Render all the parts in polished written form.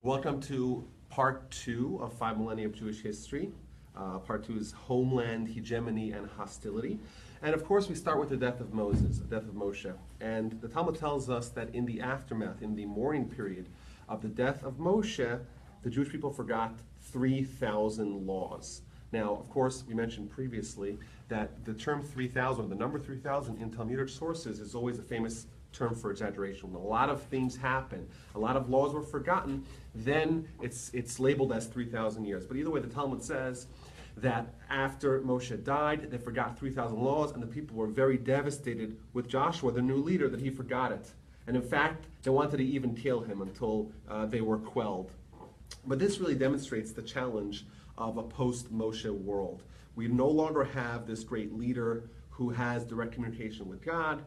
Welcome to part 2 of 5 millennia of Jewish history. Part 2 is homeland, hegemony, and hostility. And of course we start with the death of Moses, the death of Moshe. And the Talmud tells us that in the aftermath, in the mourning period of the death of Moshe, the Jewish people forgot 3,000 laws. Now, of course, we mentioned previously that the term 3,000, or the number 3,000 in Talmudic sources is always a famous term for exaggeration. When a lot of things happen, a lot of laws were forgotten, then it's labeled as 3,000 years. But either way, the Talmud says that after Moshe died, they forgot 3,000 laws, and the people were very devastated with Joshua, the new leader, that he forgot it. And in fact, they wanted to even kill him until they were quelled. But this really demonstrates the challenge of a post-Moshe world. We no longer have this great leader who has direct communication with God.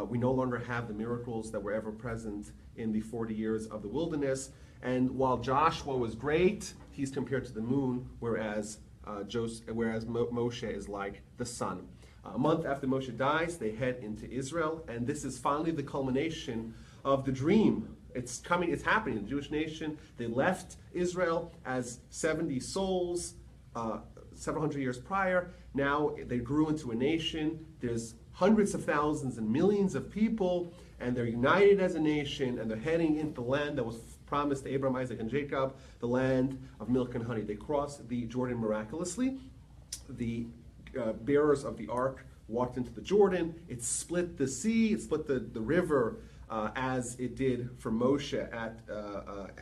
We no longer have the miracles that were ever present in the 40 years of the wilderness. And while Joshua was great, he's compared to the moon, whereas Moshe is like the sun. A month after Moshe dies, they head into Israel, and this is finally the culmination of the dream. It's happening. The Jewish nation, they left Israel as 70 souls several hundred years prior. Now they grew into a nation. There's hundreds of thousands and millions of people, and they're united as a nation, and they're heading into the land that was promised to Abraham, Isaac, and Jacob, the land of milk and honey. They crossed the Jordan miraculously. The bearers of the ark walked into the Jordan. It split the sea, it split the river as it did for Moshe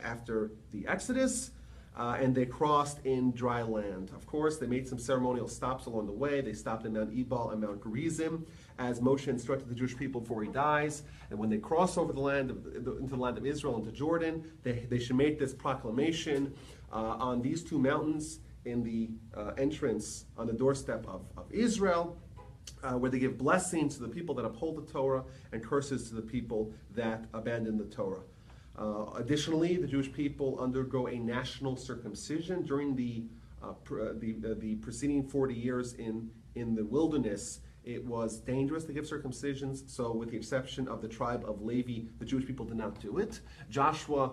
after the Exodus. And they crossed in dry land. Of course, they made some ceremonial stops along the way. They stopped in Mount Ebal and Mount Gerizim, as Moshe instructed the Jewish people before he dies. And when they cross over into the land of Israel, into Jordan, they should make this proclamation on these two mountains in the entrance on the doorstep of Israel, where they give blessings to the people that uphold the Torah and curses to the people that abandon the Torah. Additionally, the Jewish people undergo a national circumcision during the preceding 40 years in the wilderness. It was dangerous to give circumcisions, so with the exception of the tribe of Levi, the Jewish people did not do it. Joshua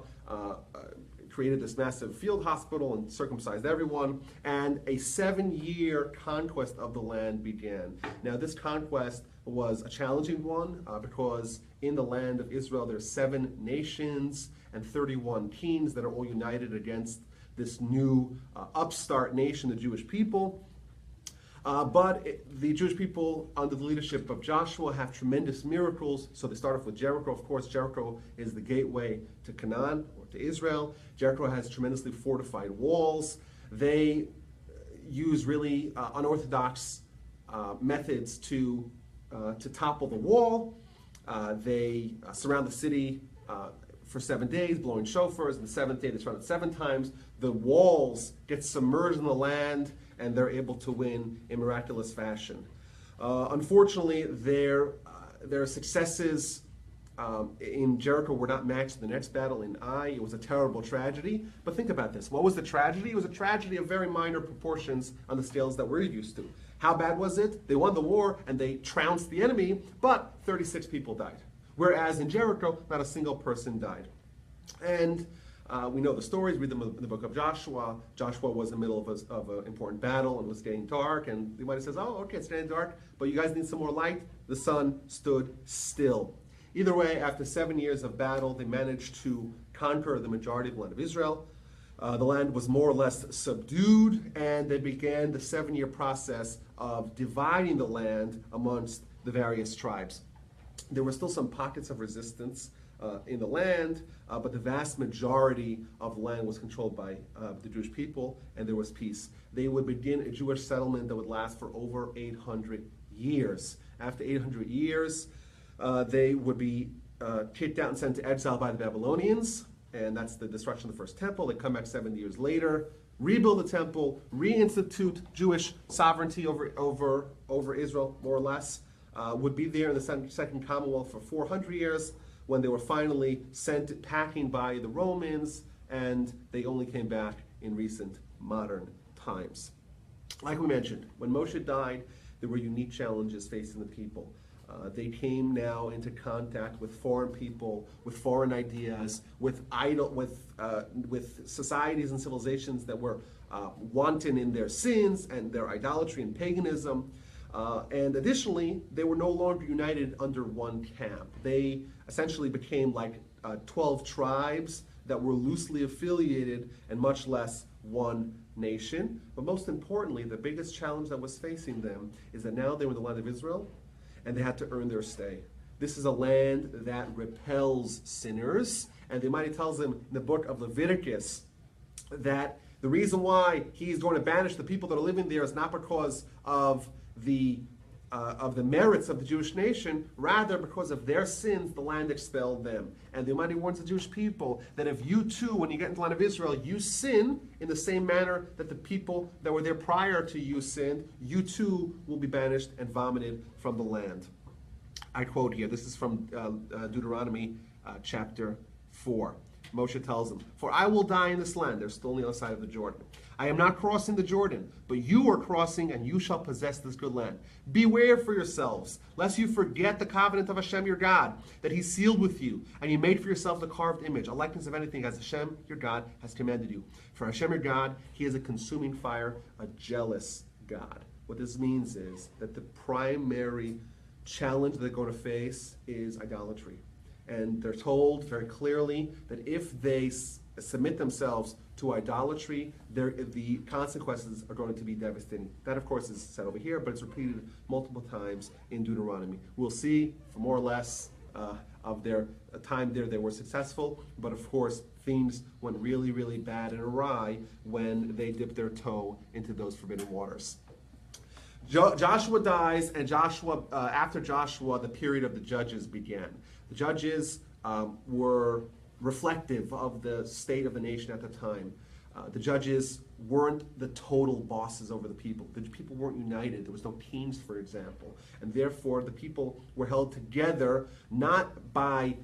created this massive field hospital and circumcised everyone, and a 7-year conquest of the land began. Now, this conquest was a challenging one because in the land of Israel there's 7 nations and 31 kings that are all united against this new upstart nation, the Jewish people. The Jewish people, under the leadership of Joshua, have tremendous miracles. So they start off with Jericho. Of course, Jericho is the gateway to Canaan, or to Israel. Jericho has tremendously fortified walls. They use really unorthodox methods to topple the wall. They surround the city for 7 days, blowing shofars. And the 7th day, they surround it 7 times. The walls get submerged in the land, and they're able to win in miraculous fashion. Unfortunately, their successes in Jericho were not matched in the next battle in Ai. It was a terrible tragedy. But think about this. What was the tragedy? It was a tragedy of very minor proportions on the scales that we're used to. How bad was it? They won the war, and they trounced the enemy, but 36 people died. Whereas in Jericho, not a single person died. And we know the stories, read them in the book of Joshua. Joshua was in the middle of an important battle, and it was getting dark, and he might have says, oh, okay, it's getting dark, but you guys need some more light. The sun stood still. Either way, after 7 years of battle, they managed to conquer the majority of the land of Israel. The land was more or less subdued, and they began the 7-year process of dividing the land amongst the various tribes. There were still some pockets of resistance in the land, but the vast majority of the land was controlled by the Jewish people, and there was peace. They would begin a Jewish settlement that would last for over 800 years. After 800 years, they would be kicked out and sent to exile by the Babylonians, and that's the destruction of the first temple. They come back 70 years later, rebuild the temple, reinstitute Jewish sovereignty over Israel, more or less. Would be there in the Second Commonwealth for 400 years, when they were finally sent packing by the Romans, and they only came back in recent modern times. Like we mentioned, when Moshe died, there were unique challenges facing the people. They came now into contact with foreign people, with foreign ideas, with societies and civilizations that were wanton in their sins and their idolatry and paganism. And additionally, they were no longer united under one camp. They essentially became like 12 tribes that were loosely affiliated and much less one nation. But most importantly, the biggest challenge that was facing them is that now they were in the land of Israel and they had to earn their stay. This is a land that repels sinners, and the Almighty tells them in the book of Leviticus that the reason why He's going to banish the people that are living there is not because of the merits of the Jewish nation, rather because of their sins, the land expelled them. And the Almighty warns the Jewish people that if you too, when you get into the land of Israel, you sin in the same manner that the people that were there prior to you sinned, you too will be banished and vomited from the land. I quote here, this is from Deuteronomy chapter 4. Moshe tells them, "For I will die in this land." They're still on the other side of the Jordan. "I am not crossing the Jordan, but you are crossing, and you shall possess this good land. Beware for yourselves, lest you forget the covenant of Hashem your God, that He sealed with you, and you made for yourself the carved image, a likeness of anything as Hashem your God has commanded you. For Hashem your God, He is a consuming fire, a jealous God." What this means is that the primary challenge they're going to face is idolatry. And they're told very clearly that if they submit themselves to idolatry, the consequences are going to be devastating. That, of course, is said over here, but it's repeated multiple times in Deuteronomy. We'll see, for more or less of their time there, they were successful, but of course, things went really, really bad and awry when they dipped their toe into those forbidden waters. Joshua dies, and after Joshua, the period of the judges began. The judges were reflective of the state of the nation at the time. The judges weren't the total bosses over the people. The people weren't united. There was no kings, for example. And therefore, the people were held together not by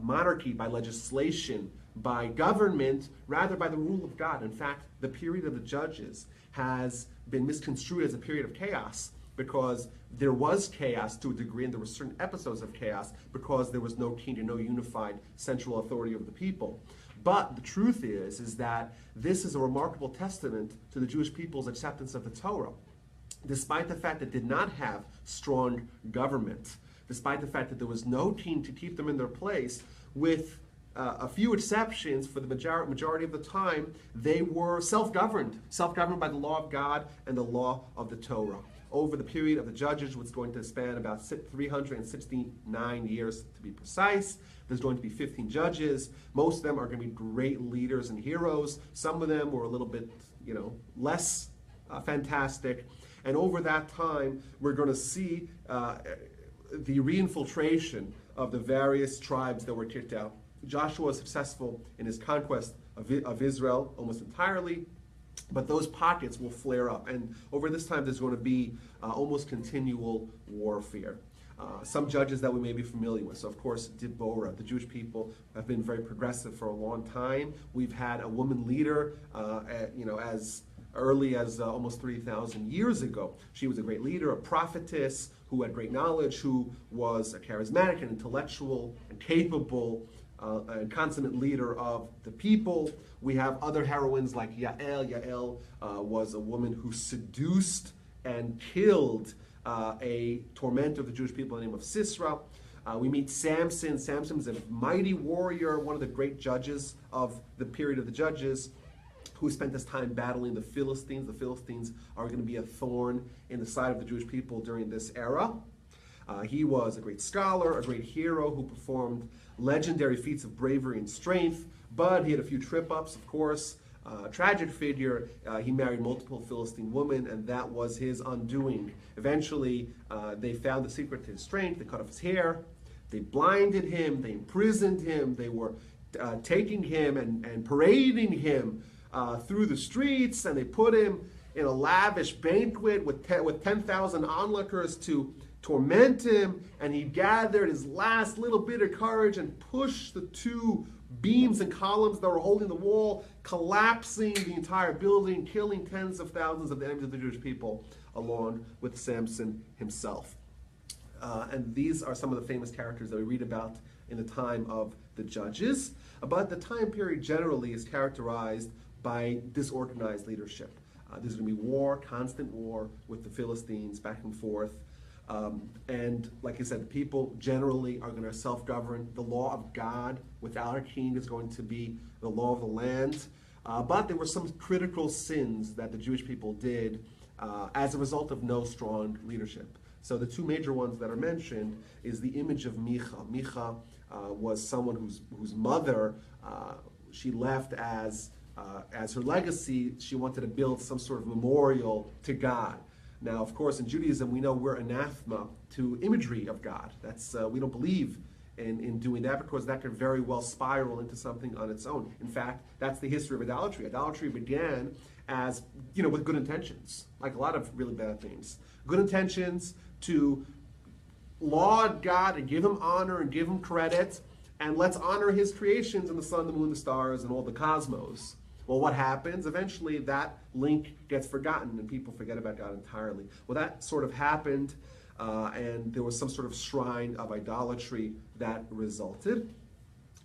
monarchy, by legislation, by government, rather by the rule of God. In fact, the period of the judges has been misconstrued as a period of chaos, because there was chaos to a degree, and there were certain episodes of chaos because there was no king and no unified central authority of the people. But the truth is that this is a remarkable testament to the Jewish people's acceptance of the Torah. Despite the fact that it did not have strong government, despite the fact that there was no king to keep them in their place, with a few exceptions, for the majority of the time, they were self-governed by the law of God and the law of the Torah. Over the period of the judges, which is going to span about 369 years to be precise, there's going to be 15 judges. Most of them are going to be great leaders and heroes. Some of them were a little bit, less fantastic. And over that time, we're going to see the reinfiltration of the various tribes that were kicked out. Joshua was successful in his conquest of Israel almost entirely, but those pockets will flare up. And over this time, there's going to be almost continual warfare. Some judges that we may be familiar with. So, of course, Deborah. The Jewish people have been very progressive for a long time. We've had a woman leader, as early as almost 3,000 years ago. She was a great leader, a prophetess who had great knowledge, who was a charismatic and intellectual and capable and consummate leader of the people. We have other heroines like Yael. Yael was a woman who seduced and killed a tormentor of the Jewish people by the name of Sisera. We meet Samson. Samson is a mighty warrior, one of the great judges of the period of the judges, who spent his time battling the Philistines. The Philistines are going to be a thorn in the side of the Jewish people during this era. He was a great scholar, a great hero who performed legendary feats of bravery and strength, but he had a few trip-ups, of course. Tragic figure. He married multiple Philistine women, and that was his undoing. Eventually, they found the secret to his strength. They cut off his hair. They blinded him. They imprisoned him. They were taking him and parading him through the streets, and they put him in a lavish banquet with 10,000 onlookers to torment him, and he gathered his last little bit of courage and pushed the two beams and columns that were holding the wall, collapsing the entire building, killing tens of thousands of the enemies of the Jewish people, along with Samson himself. And these are some of the famous characters that we read about in the time of the judges. But the time period generally is characterized by disorganized leadership. There's going to be war, constant war with the Philistines back and forth. And like I said, the people generally are going to self-govern. The law of God without a king is going to be the law of the land. But there were some critical sins that the Jewish people did as a result of no strong leadership. So the two major ones that are mentioned is the image of Micha. Micha was someone whose mother, she left as her legacy. She wanted to build some sort of memorial to God. Now, of course, in Judaism, we know we're anathema to imagery of God. That's we don't believe in doing that, because that could very well spiral into something on its own. In fact, that's the history of idolatry. Idolatry began as, with good intentions, like a lot of really bad things. Good intentions to laud God and give him honor and give him credit, and let's honor his creations and the sun, the moon, the stars, and all the cosmos. Well, what happens? Eventually that link gets forgotten and people forget about God entirely. Well, that sort of happened, and there was some sort of shrine of idolatry that resulted.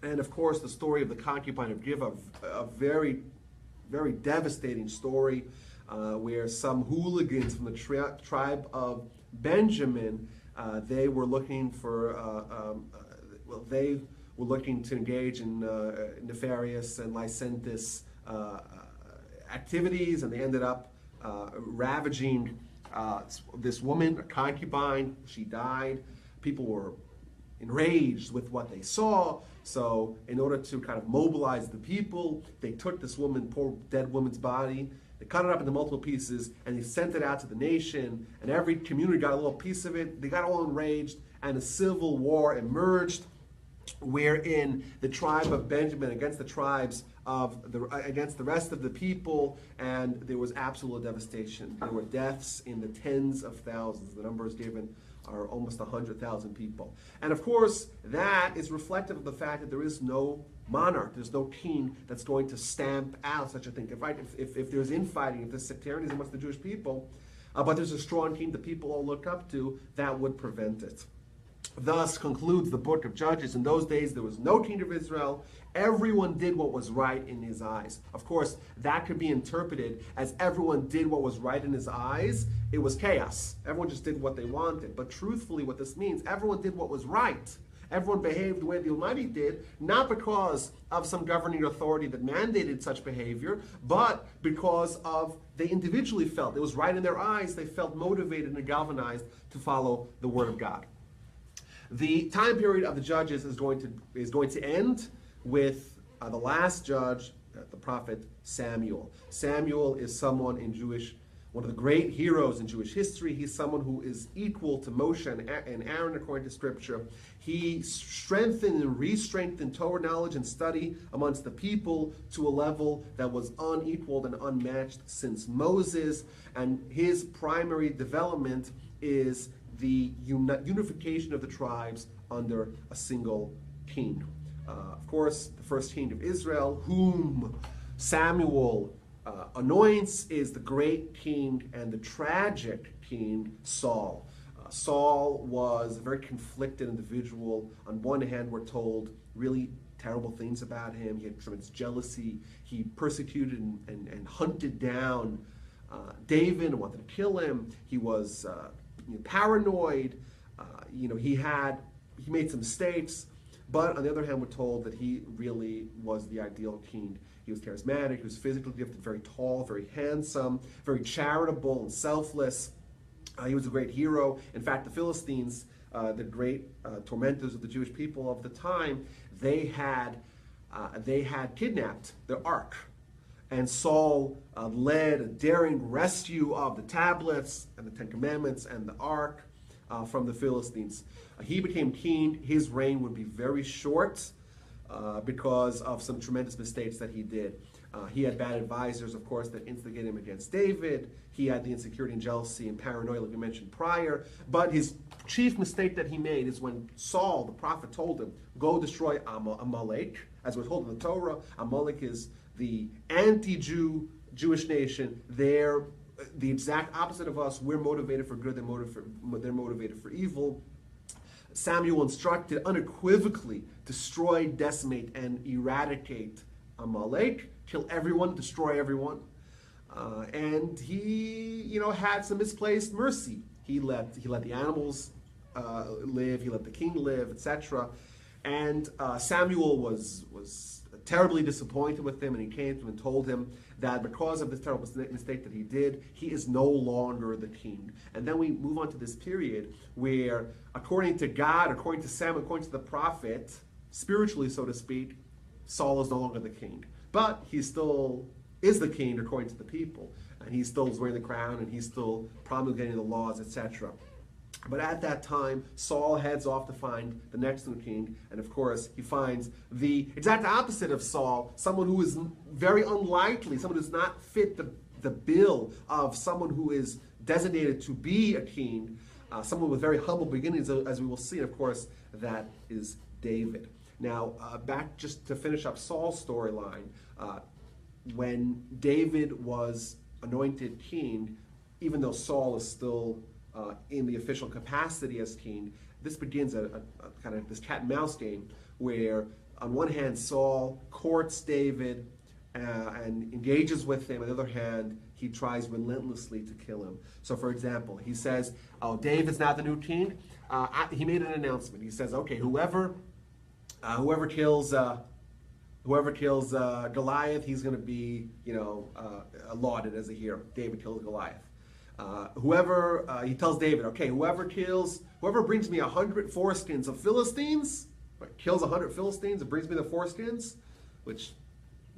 And of course, the story of the concubine of Gibeah, a very, very devastating story, where some hooligans from the tribe of Benjamin, they were looking for, they were looking to engage in nefarious and licentious activities, and they ended up ravaging this woman, a concubine. She died. People were enraged with what they saw. So in order to kind of mobilize the people, they took this woman, poor dead woman's body, they cut it up into multiple pieces, and they sent it out to the nation, and every community got a little piece of it. They got all enraged, and a civil war emerged, wherein the tribe of Benjamin against the tribes against the rest of the people, and there was absolute devastation. There were deaths in the tens of thousands. The numbers given are almost 100,000 people. And of course, that is reflective of the fact that there is no monarch, there's no king that's going to stamp out such a thing. If there's infighting, if there's sectarianism amongst the Jewish people, but there's a strong king the people all look up to, that would prevent it. Thus concludes the book of Judges. In those days, there was no king of Israel. Everyone did what was right in his eyes. Of course, that could be interpreted as everyone did what was right in his eyes. It was chaos. Everyone just did what they wanted. But truthfully, what this means, everyone did what was right. Everyone behaved the way the Almighty did, not because of some governing authority that mandated such behavior, but because of they individually felt it was right in their eyes. They felt motivated and galvanized to follow the Word of God. The time period of the judges is going to end with the last judge, the prophet Samuel. Samuel is someone one of the great heroes in Jewish history. He's someone who is equal to Moshe and Aaron according to Scripture. He strengthened and re-strengthened Torah knowledge and study amongst the people to a level that was unequaled and unmatched since Moses. And his primary development is the unification of the tribes under a single king. Of course, the first king of Israel, whom Samuel anoints, is the great king and the tragic king Saul. Saul was a very conflicted individual. On one hand, we're told really terrible things about him. He had tremendous jealousy. He persecuted and hunted down David and wanted to kill him. He was paranoid. He made some mistakes. But on the other hand, we're told that he really was the ideal king. He was charismatic, he was physically gifted, very tall, very handsome, very charitable and selfless. He was a great hero. In fact, the Philistines, the great tormentors of the Jewish people of the time, they had kidnapped the ark. And Saul led a daring rescue of the tablets and the Ten Commandments and the ark from the Philistines. He became king. His reign would be very short because of some tremendous mistakes that he did. He had bad advisors, of course, that instigated him against David. He had the insecurity and jealousy and paranoia, like we mentioned prior. But his chief mistake that he made is when Saul, the prophet, told him, go destroy Amalek. As we're told in the Torah, Amalek is the anti-Jew Jewish nation. They're the exact opposite of us. We're motivated for good, they're motivated for evil. Samuel instructed unequivocally, destroy, decimate, and eradicate Amalek, kill everyone, destroy everyone. And he, had some misplaced mercy. He let the animals live, he let the king live, etc. And Samuel was terribly disappointed with him, and he came to him and told him that because of this terrible mistake that he did, he is no longer the king. And then we move on to this period where, according to God, according to Samuel, according to the prophet, spiritually, so to speak, Saul is no longer the king. But he still is the king according to the people. And he still is wearing the crown, and he's still promulgating the laws, etc. But at that time, Saul heads off to find the next new king, and of course, he finds the exact opposite of Saul, someone who is very unlikely, someone who does not fit the bill of someone who is designated to be a king, someone with very humble beginnings, as we will see, and of course, that is David. Now, back just to finish up Saul's storyline, when David was anointed king, even though Saul is still in the official capacity as king, this begins a kind of this cat and mouse game where, on one hand, Saul courts David and engages with him. On the other hand, he tries relentlessly to kill him. So, for example, he says, "Oh, David's now the new king." He made an announcement. He says, "Okay, whoever kills Goliath, he's going to be, lauded as a hero." David kills Goliath. He tells David, "Okay, whoever brings me 100 foreskins of Philistines, kills 100 Philistines and brings me the foreskins," which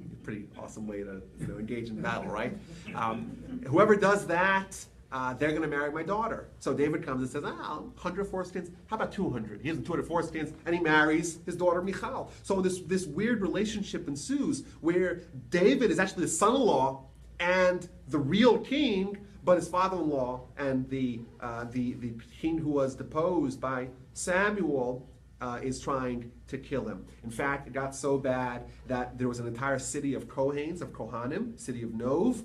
is a pretty awesome way to engage in battle, right? Whoever does that, they're going to marry my daughter. So David comes and says, 100 foreskins, how about 200? He gives him 200 foreskins, and he marries his daughter Michal. So this weird relationship ensues where David is actually the son-in-law and the real king, but his father-in-law and the king who was deposed by Samuel is trying to kill him. In fact, it got so bad that there was an entire city of Kohanim, city of Nov,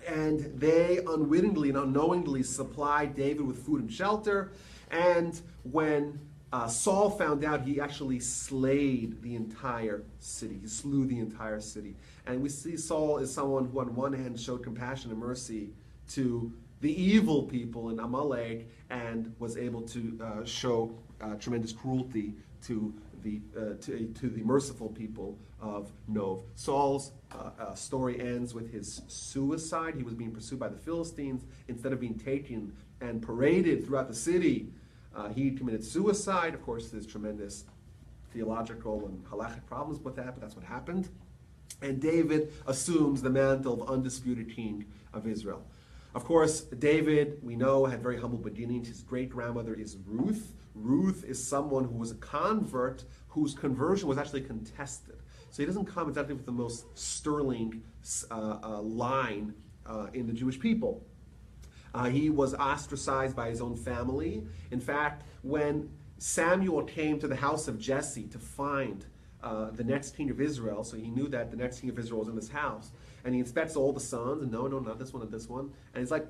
and they unwittingly and unknowingly supplied David with food and shelter. And when Saul found out, he actually slayed the entire city. He slew the entire city. And we see Saul as someone who on one hand showed compassion and mercy to the evil people in Amalek and was able to show tremendous cruelty to the merciful people of Nov. Saul's story ends with his suicide. He was being pursued by the Philistines. Instead of being taken and paraded throughout the city, he committed suicide. Of course, there's tremendous theological and halachic problems with that, but that's what happened. And David assumes the mantle of undisputed king of Israel. Of course, David, we know, had very humble beginnings. His great-grandmother is Ruth. Ruth is someone who was a convert whose conversion was actually contested. So he doesn't come exactly with the most sterling line in the Jewish people. He was ostracized by his own family. In fact, when Samuel came to the house of Jesse to find the next king of Israel, so he knew that the next king of Israel was in this house, and he inspects all the sons, and no, not this one, not this one, and he's like,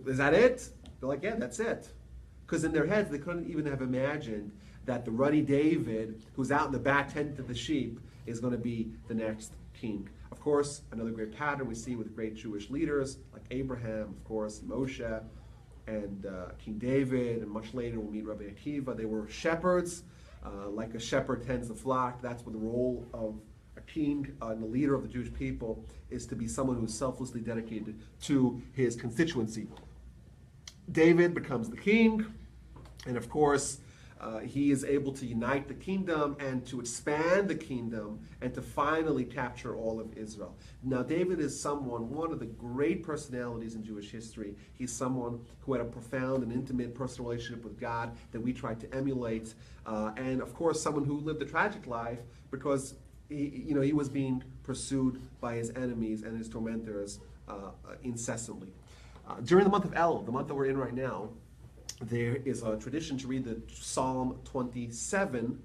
"Is that it?" They're like, "Yeah, that's it." Because in their heads, they couldn't even have imagined that the ruddy David, who's out in the back tending to the sheep, is going to be the next king. Of course, another great pattern we see with great Jewish leaders, like Abraham, of course, Moshe, and King David, and much later we'll meet Rabbi Akiva. They were shepherds. Like a shepherd tends the flock, that's what the role of a king and the leader of the Jewish people is, to be someone who is selflessly dedicated to his constituency. David becomes the king, and of course, he is able to unite the kingdom and to expand the kingdom and to finally capture all of Israel. Now, David is one of the great personalities in Jewish history. He's someone who had a profound and intimate personal relationship with God that we try to emulate. And of course, someone who lived a tragic life because he was being pursued by his enemies and his tormentors incessantly. During the month of Elul, the month that we're in right now, there is a tradition to read the Psalm 27,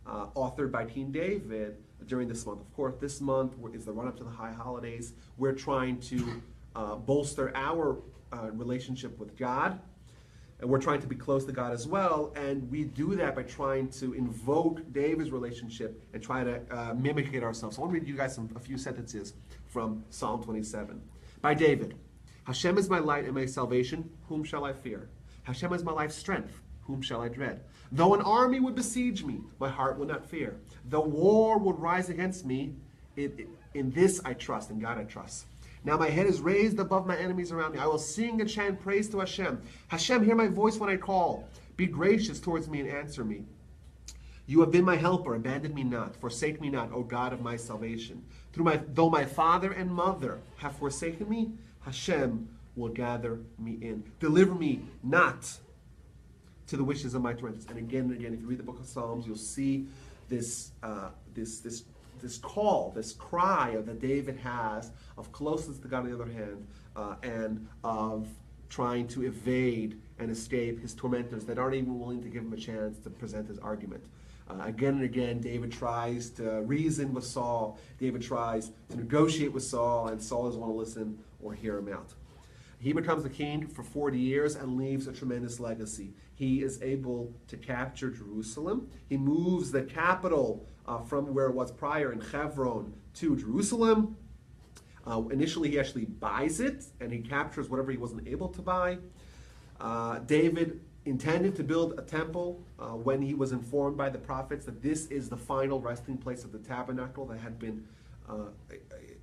authored by King David during this month. Of course, this month is the run-up to the high holidays. We're trying to bolster our relationship with God. And we're trying to be close to God as well, and we do that by trying to invoke David's relationship and try to mimic it ourselves. So I want to read you guys a few sentences from Psalm 27. By David, Hashem is my light and my salvation, whom shall I fear? Hashem is my life's strength, whom shall I dread? Though an army would besiege me, my heart would not fear. Though war would rise against me, in this I trust, in God I trust. Now my head is raised above my enemies around me. I will sing and chant praise to Hashem. Hashem, hear my voice when I call. Be gracious towards me and answer me. You have been my helper. Abandon me not. Forsake me not, O God of my salvation. Though my father and mother have forsaken me, Hashem will gather me in. Deliver me not to the wishes of my tormentors. And again, if you read the book of Psalms, you'll see this call, this cry that David has of closeness to God on the other hand, and of trying to evade and escape his tormentors that aren't even willing to give him a chance to present his argument. Again and again, David tries to reason with Saul. David tries to negotiate with Saul, and Saul doesn't want to listen or hear him out. He becomes the king for 40 years and leaves a tremendous legacy. He is able to capture Jerusalem. He moves the capital from where it was prior in Hebron to Jerusalem. Initially, he actually buys it, and he captures whatever he wasn't able to buy. David intended to build a temple when he was informed by the prophets that this is the final resting place of the tabernacle. There had been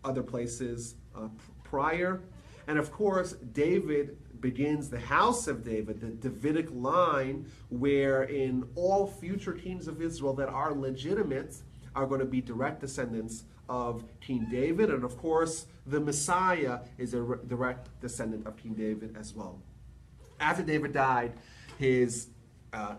other places prior. And of course, David begins the house of David, the Davidic line, wherein all future kings of Israel that are legitimate are going to be direct descendants of King David. And of course, the Messiah is a direct descendant of King David as well. After David died, his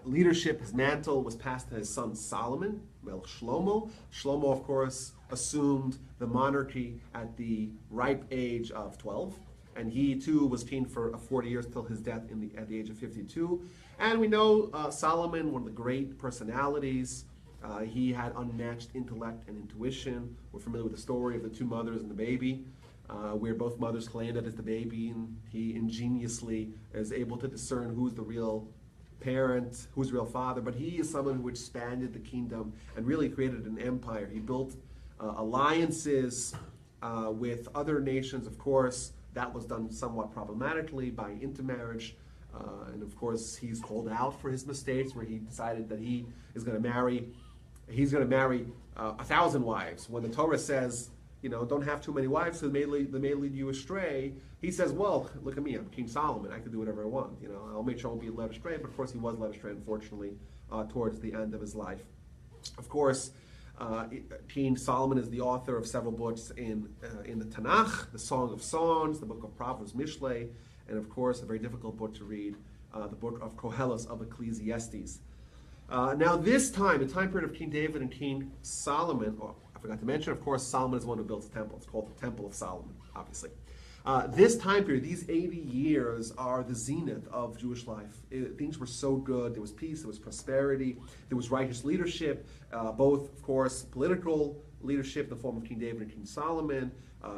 leadership, his mantle was passed to his son Solomon, Melech Shlomo. Shlomo, of course, assumed the monarchy at the ripe age of 12. And he too was king for 40 years till his death at the age of 52. And we know Solomon, one of the great personalities. He had unmatched intellect and intuition. We're familiar with the story of the two mothers and the baby, where both mothers claim that it's the baby, and he ingeniously is able to discern who's the real parent, who's the real father. But he is someone who expanded the kingdom and really created an empire. He built alliances with other nations, of course. That was done somewhat problematically by intermarriage. And of course, he's called out for his mistakes, where he decided that he's going to marry 1,000 wives. When the Torah says, don't have too many wives, so they may lead you astray. He says, well, look at me, I'm King Solomon. I can do whatever I want. I'll make sure I won't be led astray. But of course, he was led astray, unfortunately, towards the end of his life. Of course, King Solomon is the author of several books in the Tanakh, the Song of Songs, the book of Proverbs, Mishlei, and of course, a very difficult book to read, the book of Koheles of Ecclesiastes. Now this time, the time period of King David and King Solomon, I forgot to mention, of course, Solomon is the one who built the temple. It's called the Temple of Solomon, obviously. This time period, these 80 years, are the zenith of Jewish life. Things were so good. There was peace, there was prosperity, there was righteous leadership, both, of course, political leadership in the form of King David and King Solomon,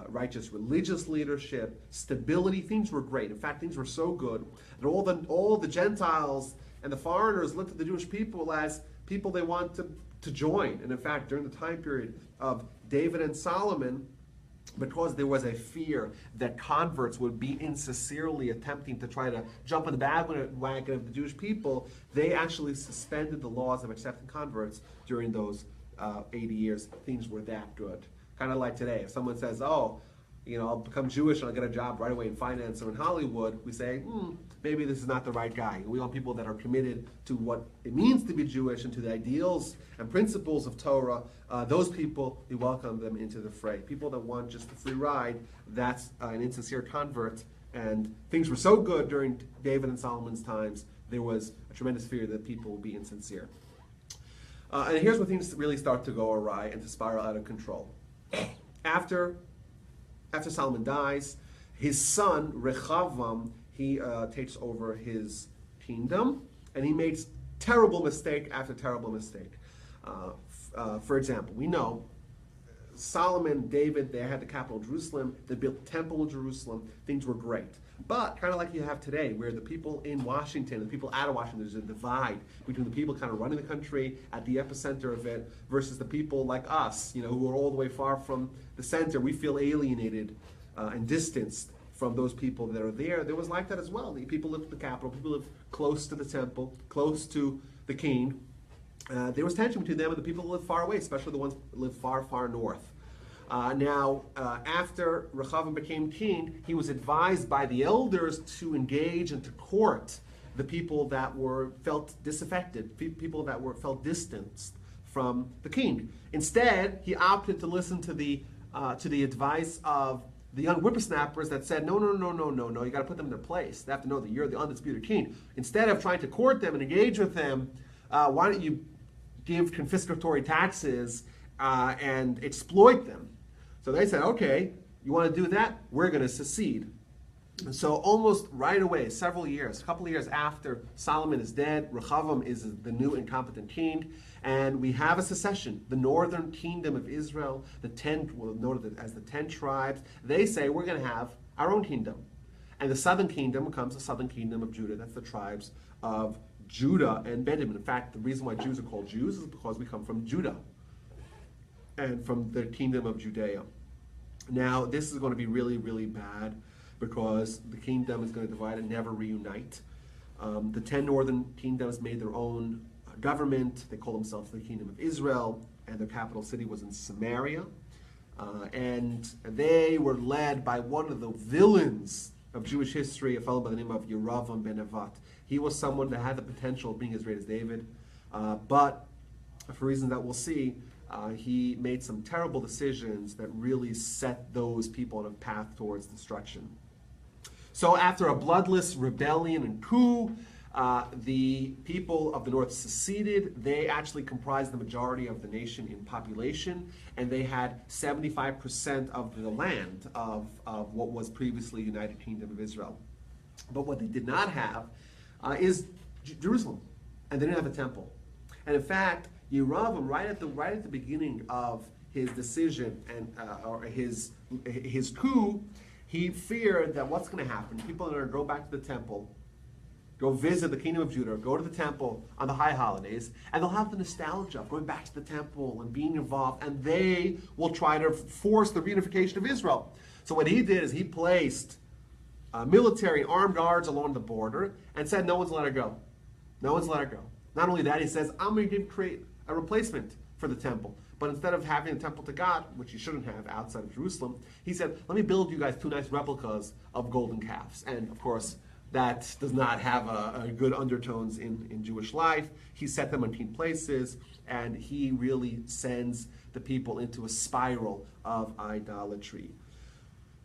righteous religious leadership, stability. Things were great. In fact, things were so good that all the Gentiles and the foreigners looked at the Jewish people as people they want to join. And in fact, during the time period of David and Solomon, because there was a fear that converts would be insincerely attempting to try to jump on the bandwagon of the Jewish people, they actually suspended the laws of accepting converts during those 80 years. Things were that good. Kind of like today, if someone says, I'll become Jewish and I'll get a job right away in finance or in Hollywood, we say, maybe this is not the right guy. We want people that are committed to what it means to be Jewish and to the ideals and principles of Torah. Those people, we welcome them into the fray. People that want just a free ride, that's an insincere convert. And things were so good during David and Solomon's times, there was a tremendous fear that people would be insincere. And here's where things really start to go awry and to spiral out of control. After Solomon dies, his son, Rechavam, he takes over his kingdom, and he makes terrible mistake after terrible mistake. For example, we know Solomon, David, they had the capital of Jerusalem. They built the temple in Jerusalem. Things were great. But kind of like you have today, where the people in Washington, the people out of Washington, there's a divide between the people kind of running the country at the epicenter of it versus the people like us, who are all the way far from the center. We feel alienated and distanced from those people that are there. There was like that as well. The people lived at the capital. People lived close to the temple, close to the king. There was tension between them and the people who lived far away, especially the ones that lived far, far north. After Rehoboam became king, he was advised by the elders to engage and to court the people that felt disaffected, people that felt distanced from the king. Instead, he opted to listen to the advice of the young whippersnappers that said, no, you got to put them in their place. They have to know that you're the undisputed king. Instead of trying to court them and engage with them, why don't you give confiscatory taxes and exploit them? So they said, okay, you want to do that? We're going to secede. And so almost right away, a couple of years after Solomon is dead, Rehoboam is the new incompetent king, and we have a secession. The northern kingdom of Israel, noted as the 10 tribes, they say we're going to have our own kingdom. And the southern kingdom becomes the southern kingdom of Judah. That's the tribes of Judah and Benjamin. In fact, the reason why Jews are called Jews is because we come from Judah and from the kingdom of Judea. Now, this is going to be really, really bad because the kingdom is going to divide and never reunite. The 10 northern kingdoms made their own government. They call themselves the Kingdom of Israel, and their capital city was in Samaria. And they were led by one of the villains of Jewish history, a fellow by the name of Yerovam ben Nevat. He was someone that had the potential of being as great as David, but for reasons that we'll see, he made some terrible decisions that really set those people on a path towards destruction. So after a bloodless rebellion and coup, the people of the north seceded. They actually comprised the majority of the nation in population, and they had 75% of the land of what was previously United Kingdom of Israel. But what they did not have is Jerusalem, and they didn't have a temple. And in fact, Yerovam, right at the beginning of his decision and or his coup, he feared that what's going to happen? People are going to go back to the temple, go visit the kingdom of Judah, go to the temple on the high holidays, and they'll have the nostalgia of going back to the temple and being involved, and they will try to force the reunification of Israel. So what he did is he placed military armed guards along the border and said, no one's let her go. No one's let her go. Not only that, he says, I'm going to create a replacement for the temple. But instead of having a temple to God, which you shouldn't have outside of Jerusalem, he said, let me build you guys 2 nice replicas of golden calves. And of course, that does not have a good undertones in Jewish life. He set them in key places, and he really sends the people into a spiral of idolatry.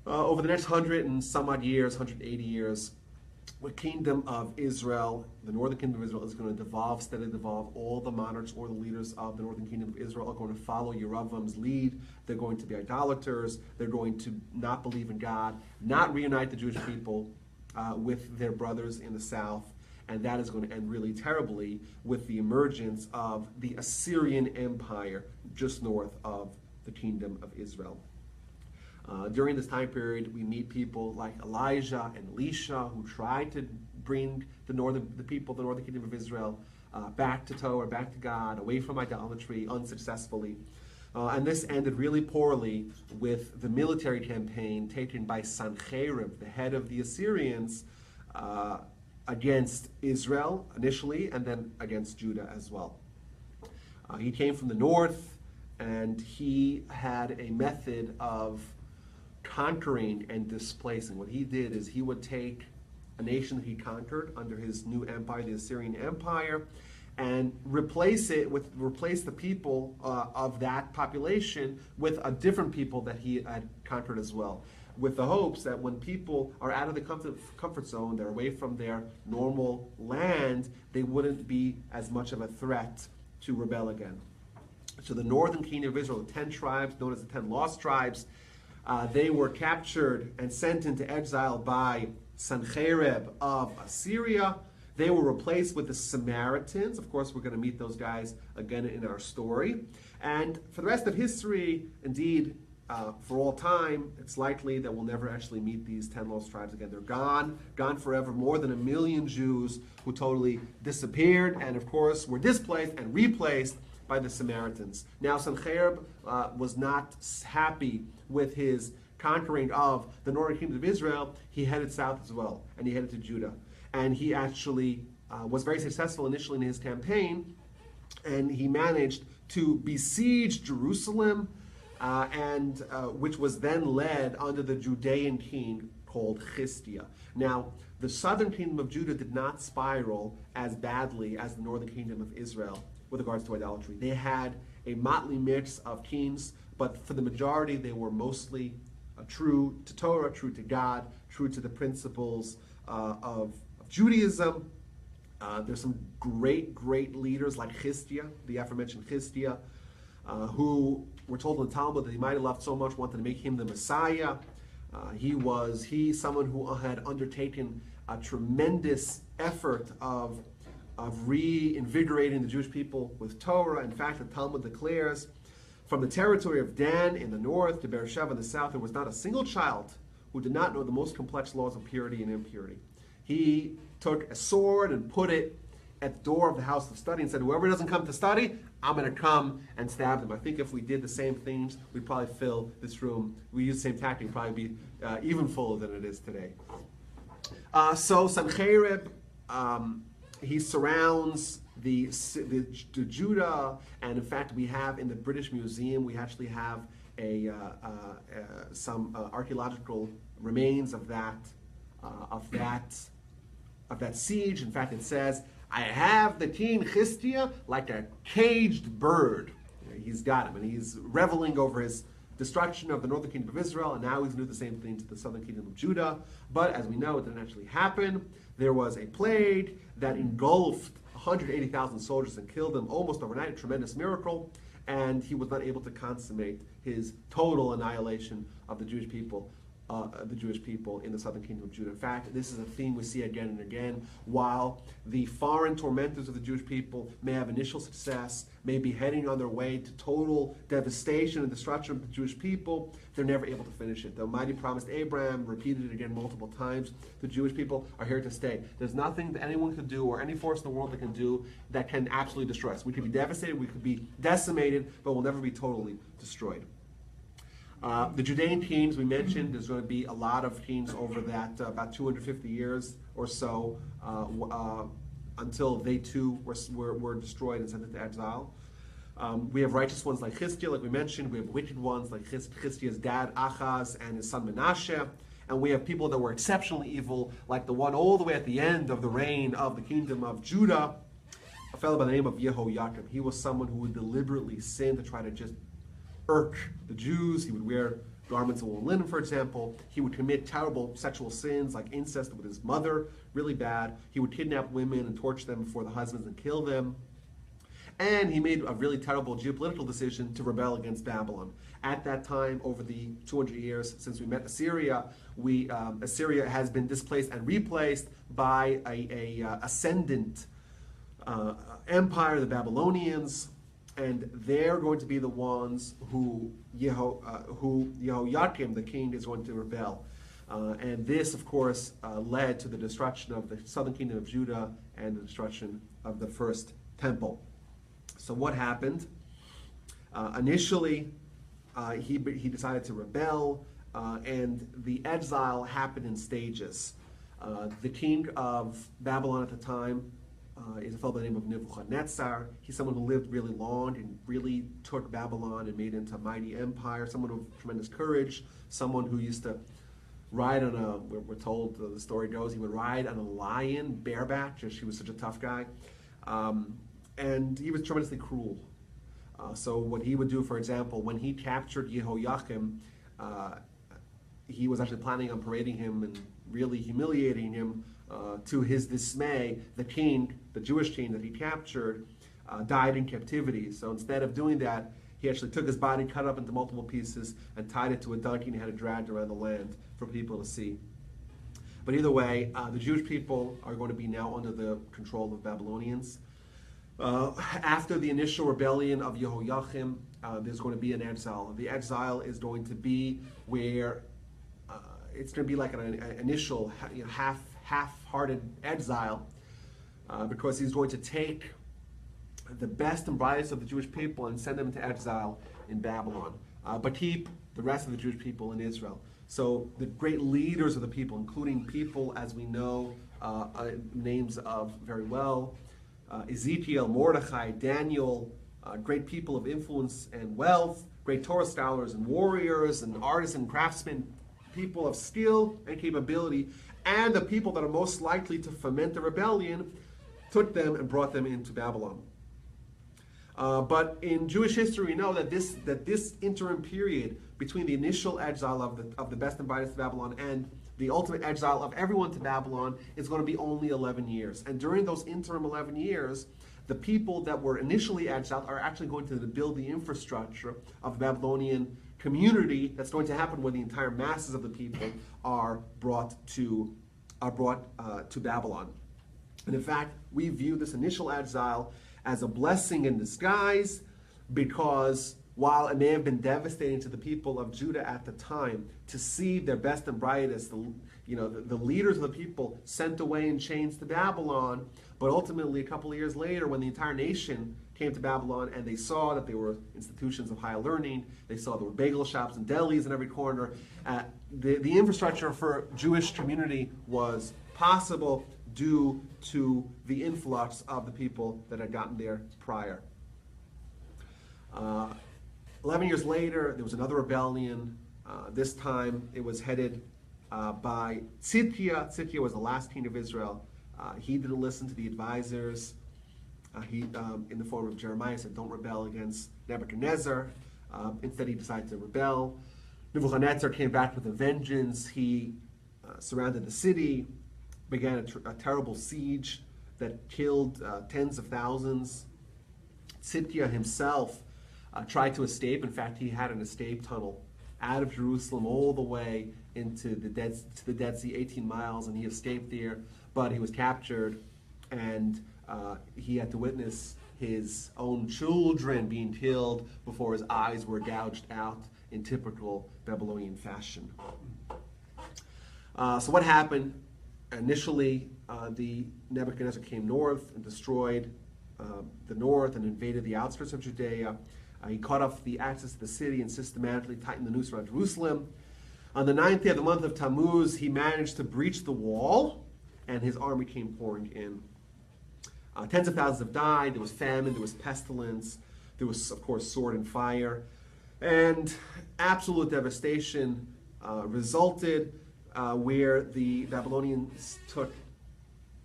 Over the next 100 and some odd years, 180 years, the kingdom of Israel, the northern kingdom of Israel, is going to steadily devolve. All the monarchs or the leaders of the northern kingdom of Israel are going to follow Yerovam's lead. They're going to be idolaters. They're going to not believe in God, not reunite the Jewish people with their brothers in the south. And that is going to end really terribly with the emergence of the Assyrian Empire just north of the kingdom of Israel. During this time period, we meet people like Elijah and Elisha, who tried to bring the northern kingdom of Israel back to Torah, back to God, away from idolatry, unsuccessfully. And this ended really poorly with the military campaign taken by Sancherib, the head of the Assyrians, against Israel initially, and then against Judah as well. He came from the north, and he had a method of conquering and displacing. What he did is he would take a nation that he conquered under his new empire, the Assyrian Empire, and replace the people of that population with a different people that he had conquered as well, with the hopes that when people are out of the comfort zone, they're away from their normal land, they wouldn't be as much of a threat to rebel again. So the northern kingdom of Israel, the 10 tribes, known as the 10 lost tribes, they were captured and sent into exile by Sancherib of Assyria. They were replaced with the Samaritans. Of course, we're going to meet those guys again in our story. And for the rest of history, indeed, for all time, it's likely that we'll never actually meet these 10 lost tribes again. They're gone forever. More than 1 million Jews who totally disappeared, and of course were displaced and replaced by the Samaritans. Now, Sennacherib was not happy with his conquering of the northern kingdom of Israel. He headed south as well, and he headed to Judah. And he actually was very successful initially in his campaign, and he managed to besiege Jerusalem, which was then led under the Judean king called Chistia. Now, the southern kingdom of Judah did not spiral as badly as the northern kingdom of Israel with regards to idolatry. They had a motley mix of kings, but for the majority, they were mostly true to Torah, true to God, true to the principles of Judaism. There's some great leaders like Chistia, the aforementioned Chistia, who were told in the Talmud that he might have loved so much, wanted to make him the Messiah. He's someone who had undertaken a tremendous effort of reinvigorating the Jewish people with Torah. In fact, the Talmud declares, from the territory of Dan in the north to Beersheba in the south, there was not a single child who did not know the most complex laws of purity and impurity. He took a sword and put it at the door of the house of study and said, whoever doesn't come to study, I'm going to come and stab them. I think if we did the same things, we'd probably fill this room. We use the same tactic, probably be even fuller than it is today. So Sennacherib, he surrounds the Judah, and in fact, we have in the British Museum, we actually have some archaeological remains of that siege. In fact, it says, I have the king Chistia like a caged bird. He's got him, and he's reveling over his destruction of the northern kingdom of Israel, and now he's going to do the same thing to the southern kingdom of Judah. But as we know, it didn't actually happen. There was a plague that engulfed 180,000 soldiers and killed them almost overnight, a tremendous miracle, and he was not able to consummate his total annihilation of the Jewish people in the southern kingdom of Judah. In fact, this is a theme we see again and again. While the foreign tormentors of the Jewish people may have initial success, may be heading on their way to total devastation and destruction of the Jewish people, they're never able to finish it. The Almighty promised Abraham, repeated it again multiple times, the Jewish people are here to stay. There's nothing that anyone can do or any force in the world that can do that can absolutely destroy us. We could be devastated, we could be decimated, but we'll never be totally destroyed. The Judean kings, we mentioned, there's going to be a lot of kings over that, about 250 years or so, until they too were destroyed and sent into exile. We have righteous ones like Chistia, like we mentioned. We have wicked ones like Chistia's dad, Achaz, and his son Menashe. And we have people that were exceptionally evil, like the one all the way at the end of the reign of the kingdom of Judah, a fellow by the name of Yaakov. He was someone who would deliberately sin to try to just irk the Jews. He would wear garments of wool and linen, for example. He would commit terrible sexual sins like incest with his mother, really bad. He would kidnap women and torture them before the husbands and kill them. And he made a really terrible geopolitical decision to rebel against Babylon. At that time, over the 200 years since we met Assyria, Assyria has been displaced and replaced by a ascendant empire, the Babylonians. And they're going to be the ones who Jehoiakim, the king, is going to rebel. And this, of course, led to the destruction of the southern kingdom of Judah and the destruction of the first temple. So what happened? Initially, he decided to rebel, and the exile happened in stages. The king of Babylon at the time is a fellow by the name of Nebuchadnezzar. He's someone who lived really long and really took Babylon and made it into a mighty empire, someone of tremendous courage, someone who used to ride on we're told, the story goes, he would ride on a lion bareback, just he was such a tough guy. And he was tremendously cruel. So what he would do, for example, when he captured Jehoiakim, he was actually planning on parading him and really humiliating him. To his dismay, the king, the Jewish king that he captured, died in captivity. So instead of doing that, he actually took his body, cut it up into multiple pieces, and tied it to a donkey and had it dragged around the land for people to see. But either way, the Jewish people are going to be now under the control of Babylonians. After the initial rebellion of Jehoiakim, there's going to be an exile. The exile is going to be where it's going to be like an initial half-hearted exile, because he's going to take the best and brightest of the Jewish people and send them into exile in Babylon, but keep the rest of the Jewish people in Israel. So the great leaders of the people, including people as we know names of very well, Ezekiel, Mordechai, Daniel, great people of influence and wealth, great Torah scholars and warriors and artists and craftsmen, people of skill and capability, and the people that are most likely to foment the rebellion, took them and brought them into Babylon. But in Jewish history, we know that this interim period between the initial exile of the best and brightest of Babylon and the ultimate exile of everyone to Babylon is going to be only 11 years. And during those interim 11 years, the people that were initially exiled are actually going to build the infrastructure of the Babylonian community that's going to happen, where the entire masses of the people are brought to Babylon. And in fact, we view this initial exile as a blessing in disguise, because while it may have been devastating to the people of Judah at the time to see their best and brightest, the leaders of the people sent away in chains to Babylon, but ultimately a couple of years later, when the entire nation came to Babylon and they saw that there were institutions of higher learning, they saw there were bagel shops and delis in every corner, the infrastructure for Jewish community was possible due to the influx of the people that had gotten there prior. 11 years later, there was another rebellion. This time it was headed by Tzidkiah. Tzidkiah was the last king of Israel. He didn't listen to the advisors. He, in the form of Jeremiah, said, don't rebel against Nebuchadnezzar. Instead, he decided to rebel. Nebuchadnezzar came back with a vengeance. He surrounded the city, began a terrible siege that killed tens of thousands. Tzidkiah himself tried to escape. In fact, he had an escape tunnel out of Jerusalem all the way into the Dead Sea, 18 miles, and he escaped there, but he was captured, and he had to witness his own children being killed before his eyes were gouged out in typical Babylonian fashion. So what happened? Initially, the Nebuchadnezzar came north and destroyed the north and invaded the outskirts of Judea. He cut off the access to the city and systematically tightened the noose around Jerusalem. On the 9th day of the month of Tammuz, he managed to breach the wall, and his army came pouring in. Tens of thousands have died. There was famine, there was pestilence, there was, of course, sword and fire. And absolute devastation resulted, where the Babylonians took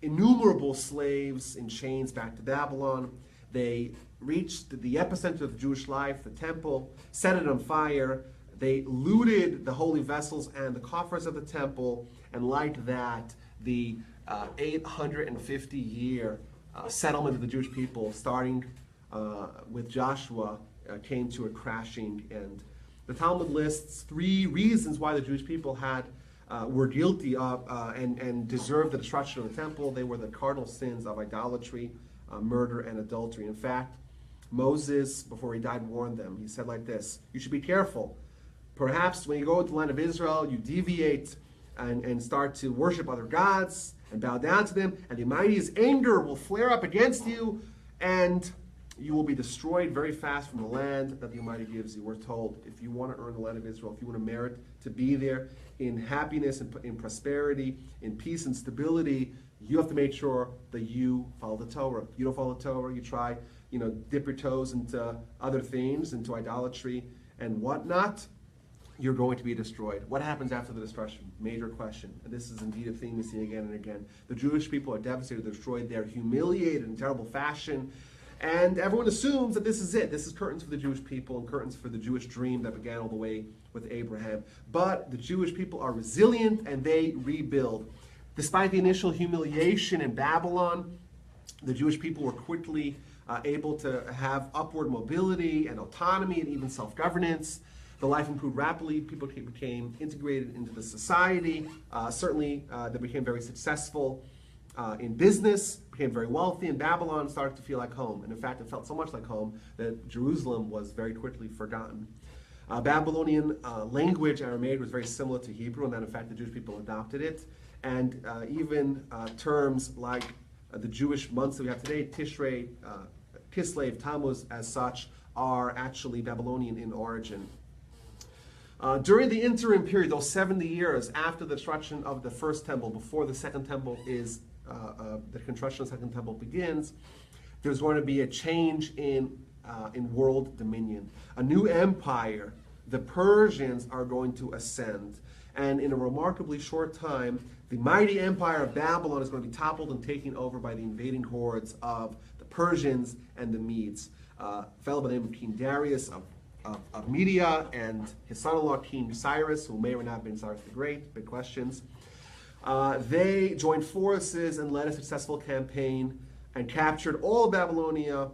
innumerable slaves in chains back to Babylon. They reached the epicenter of Jewish life, the temple, set it on fire. They looted the holy vessels and the coffers of the temple, and like that, the 850-year settlement of the Jewish people, starting with Joshua, came to a crashing end. The Talmud lists 3 reasons why the Jewish people were guilty of and deserved the destruction of the temple. They were the cardinal sins of idolatry, murder, and adultery. In fact, Moses, before he died, warned them. He said like this: you should be careful. Perhaps when you go to the land of Israel, you deviate and start to worship other gods and bow down to them, and the Almighty's anger will flare up against you, and you will be destroyed very fast from the land that the Almighty gives you. We're told, if you want to earn the land of Israel, if you want to merit to be there in happiness and in prosperity, in peace and stability, you have to make sure that you follow the Torah. If you don't follow the Torah, you try, dip your toes into other things, into idolatry and whatnot, you're going to be destroyed. What happens after the destruction? Major question. And this is indeed a theme we see again and again. The Jewish people are devastated, they're destroyed, they're humiliated in terrible fashion. And everyone assumes that this is it. This is curtains for the Jewish people and curtains for the Jewish dream that began all the way with Abraham. But the Jewish people are resilient and they rebuild. Despite the initial humiliation in Babylon, the Jewish people were quickly able to have upward mobility and autonomy and even self-governance. The life improved rapidly. People became integrated into the society. Certainly, they became very successful. in business, became very wealthy, and Babylon started to feel like home. And in fact, it felt so much like home that Jerusalem was very quickly forgotten. Babylonian language, Aramaic, was very similar to Hebrew, and then in fact the Jewish people adopted it. And even terms like the Jewish months that we have today, Tishrei, Kislev, Tammuz, as such, are actually Babylonian in origin. During the interim period, those 70 years after the destruction of the first temple, before the second temple is, the construction of the second temple begins, there's going to be a change in world dominion. A new empire, the Persians, are going to ascend. And in a remarkably short time, the mighty empire of Babylon is going to be toppled and taken over by the invading hordes of the Persians and the Medes. A fellow by the name of King Darius of Media and his son-in-law King Cyrus, who may or may not have been Cyrus the Great, big questions. They joined forces and led a successful campaign and captured all of Babylonia,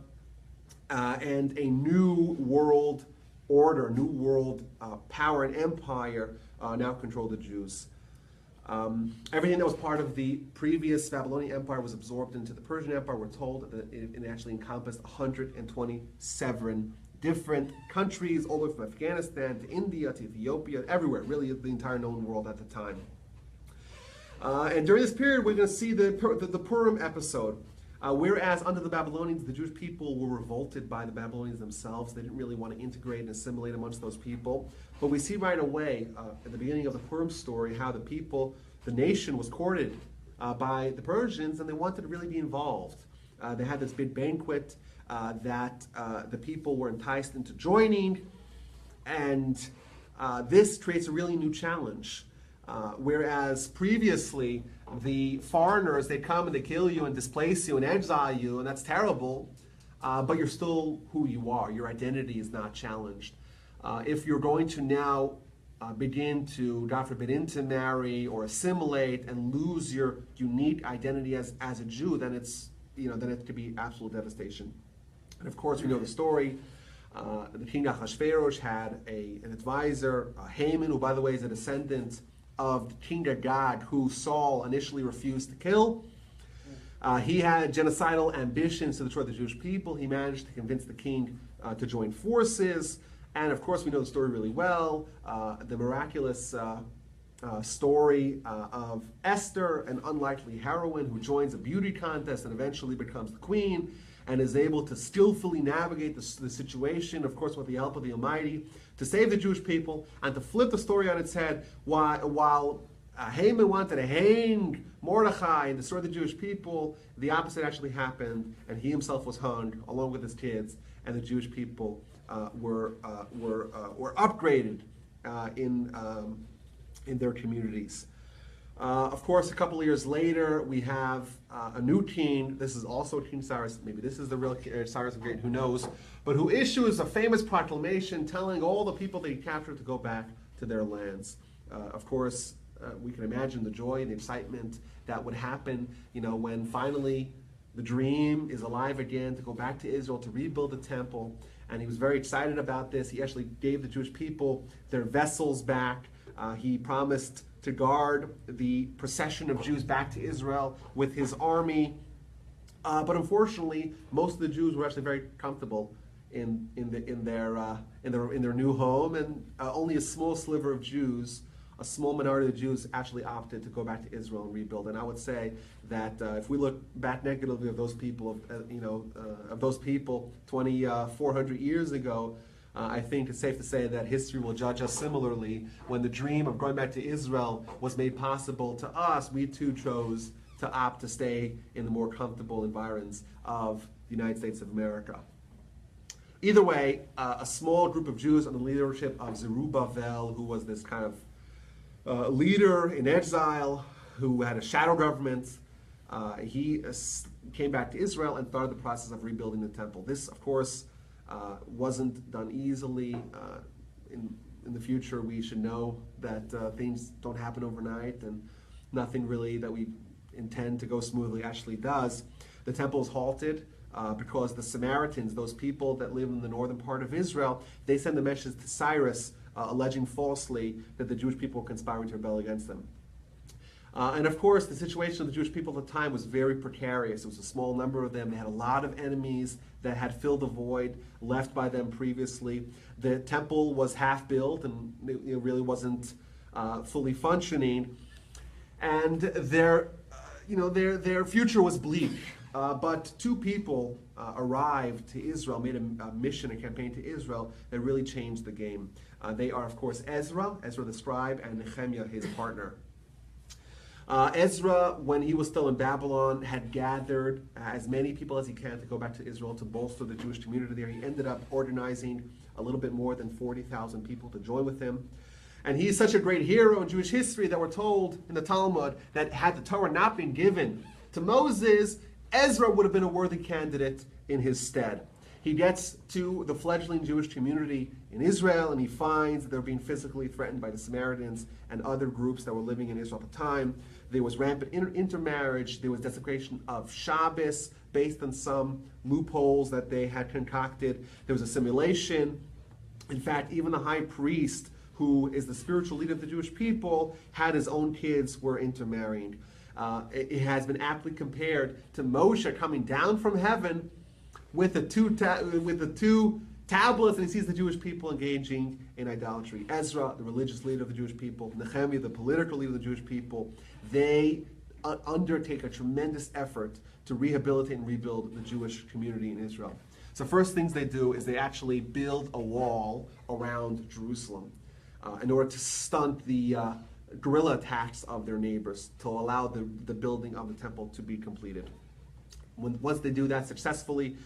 and a new world order, new world power and empire now controlled the Jews. Everything that was part of the previous Babylonian Empire was absorbed into the Persian Empire. We're told that it actually encompassed 127 different countries, all the way from Afghanistan to India to Ethiopia, everywhere, really the entire known world at the time. And during this period, we're going to see the Purim episode. Whereas under the Babylonians, the Jewish people were revolted by the Babylonians themselves. They didn't really want to integrate and assimilate amongst those people. But we see right away, at the beginning of the Purim story, how the nation was courted by the Persians, and they wanted to really be involved. They had this big banquet that the people were enticed into joining, and this creates a really new challenge. Whereas previously, the foreigners, they come and they kill you and displace you and exile you, and that's terrible, but you're still who you are. Your identity is not challenged. If you're going to now begin to, God forbid, intermarry or assimilate and lose your unique identity as a Jew, then then it could be absolute devastation. And of course, we know the story. The king Ahasuerus had an advisor, Haman, who, by the way, is a descendant of King Agag, who Saul initially refused to kill. He had genocidal ambitions to destroy the Jewish people. He managed to convince the king to join forces. And of course, we know the story really well. The miraculous story of Esther, an unlikely heroine who joins a beauty contest and eventually becomes the queen and is able to skillfully navigate the situation, of course, with the help of the Almighty, to save the Jewish people and to flip the story on its head. While Haman wanted to hang Mordechai and destroy the Jewish people, the opposite actually happened, and he himself was hung along with his kids, and the Jewish people were upgraded in their communities. Of course, a couple of years later, we have a new king. This is also King Cyrus. Maybe this is the real Cyrus the Great, who knows? But who issues a famous proclamation telling all the people that he captured to go back to their lands. Of course, we can imagine the joy and the excitement that would happen, when finally the dream is alive again to go back to Israel, to rebuild the temple. And he was very excited about this. He actually gave the Jewish people their vessels back. He promised to guard the procession of Jews back to Israel with his army. But unfortunately, most of the Jews were actually very comfortable in their new home, and only a small sliver of Jews, a small minority of Jews, actually opted to go back to Israel and rebuild. And I would say that if we look back negatively of those people, of those people 2,400 years ago, I think it's safe to say that history will judge us similarly. When the dream of going back to Israel was made possible to us, we too chose to opt to stay in the more comfortable environs of the United States of America. Either way, a small group of Jews under the leadership of Zerubbabel, who was this kind of leader in exile, who had a shadow government, he came back to Israel and started the process of rebuilding the temple. This, of course, wasn't done easily. In the future, we should know that things don't happen overnight, and nothing really that we intend to go smoothly actually does. The temple is halted because the Samaritans, those people that live in the northern part of Israel, they send a message to Cyrus alleging falsely that the Jewish people were conspiring to rebel against them. And of course, the situation of the Jewish people at the time was very precarious. It was a small number of them. They had a lot of enemies that had filled the void left by them previously. The temple was half built and it really wasn't fully functioning. And their future was bleak. But two people arrived to Israel, made a mission, a campaign to Israel that really changed the game. They are, of course, Ezra the scribe, and Nehemiah, his partner. Ezra, when he was still in Babylon, had gathered as many people as he can to go back to Israel to bolster the Jewish community there. He ended up organizing a little bit more than 40,000 people to join with him. And he's such a great hero in Jewish history that we're told in the Talmud that had the Torah not been given to Moses, Ezra would have been a worthy candidate in his stead. He gets to the fledgling Jewish community in Israel, and he finds that they're being physically threatened by the Samaritans and other groups that were living in Israel at the time. There was rampant intermarriage. There was desecration of Shabbos based on some loopholes that they had concocted. There was assimilation. In fact, even the high priest, who is the spiritual leader of the Jewish people, had his own kids were intermarrying. It has been aptly compared to Moshe coming down from heaven with the two tablets, and he sees the Jewish people engaging in idolatry. Ezra, the religious leader of the Jewish people, Nehemiah, the political leader of the Jewish people, they undertake a tremendous effort to rehabilitate and rebuild the Jewish community in Israel. So first things they do is they actually build a wall around Jerusalem in order to stunt the guerrilla attacks of their neighbors, to allow the building of the temple to be completed. Once they do that successfully,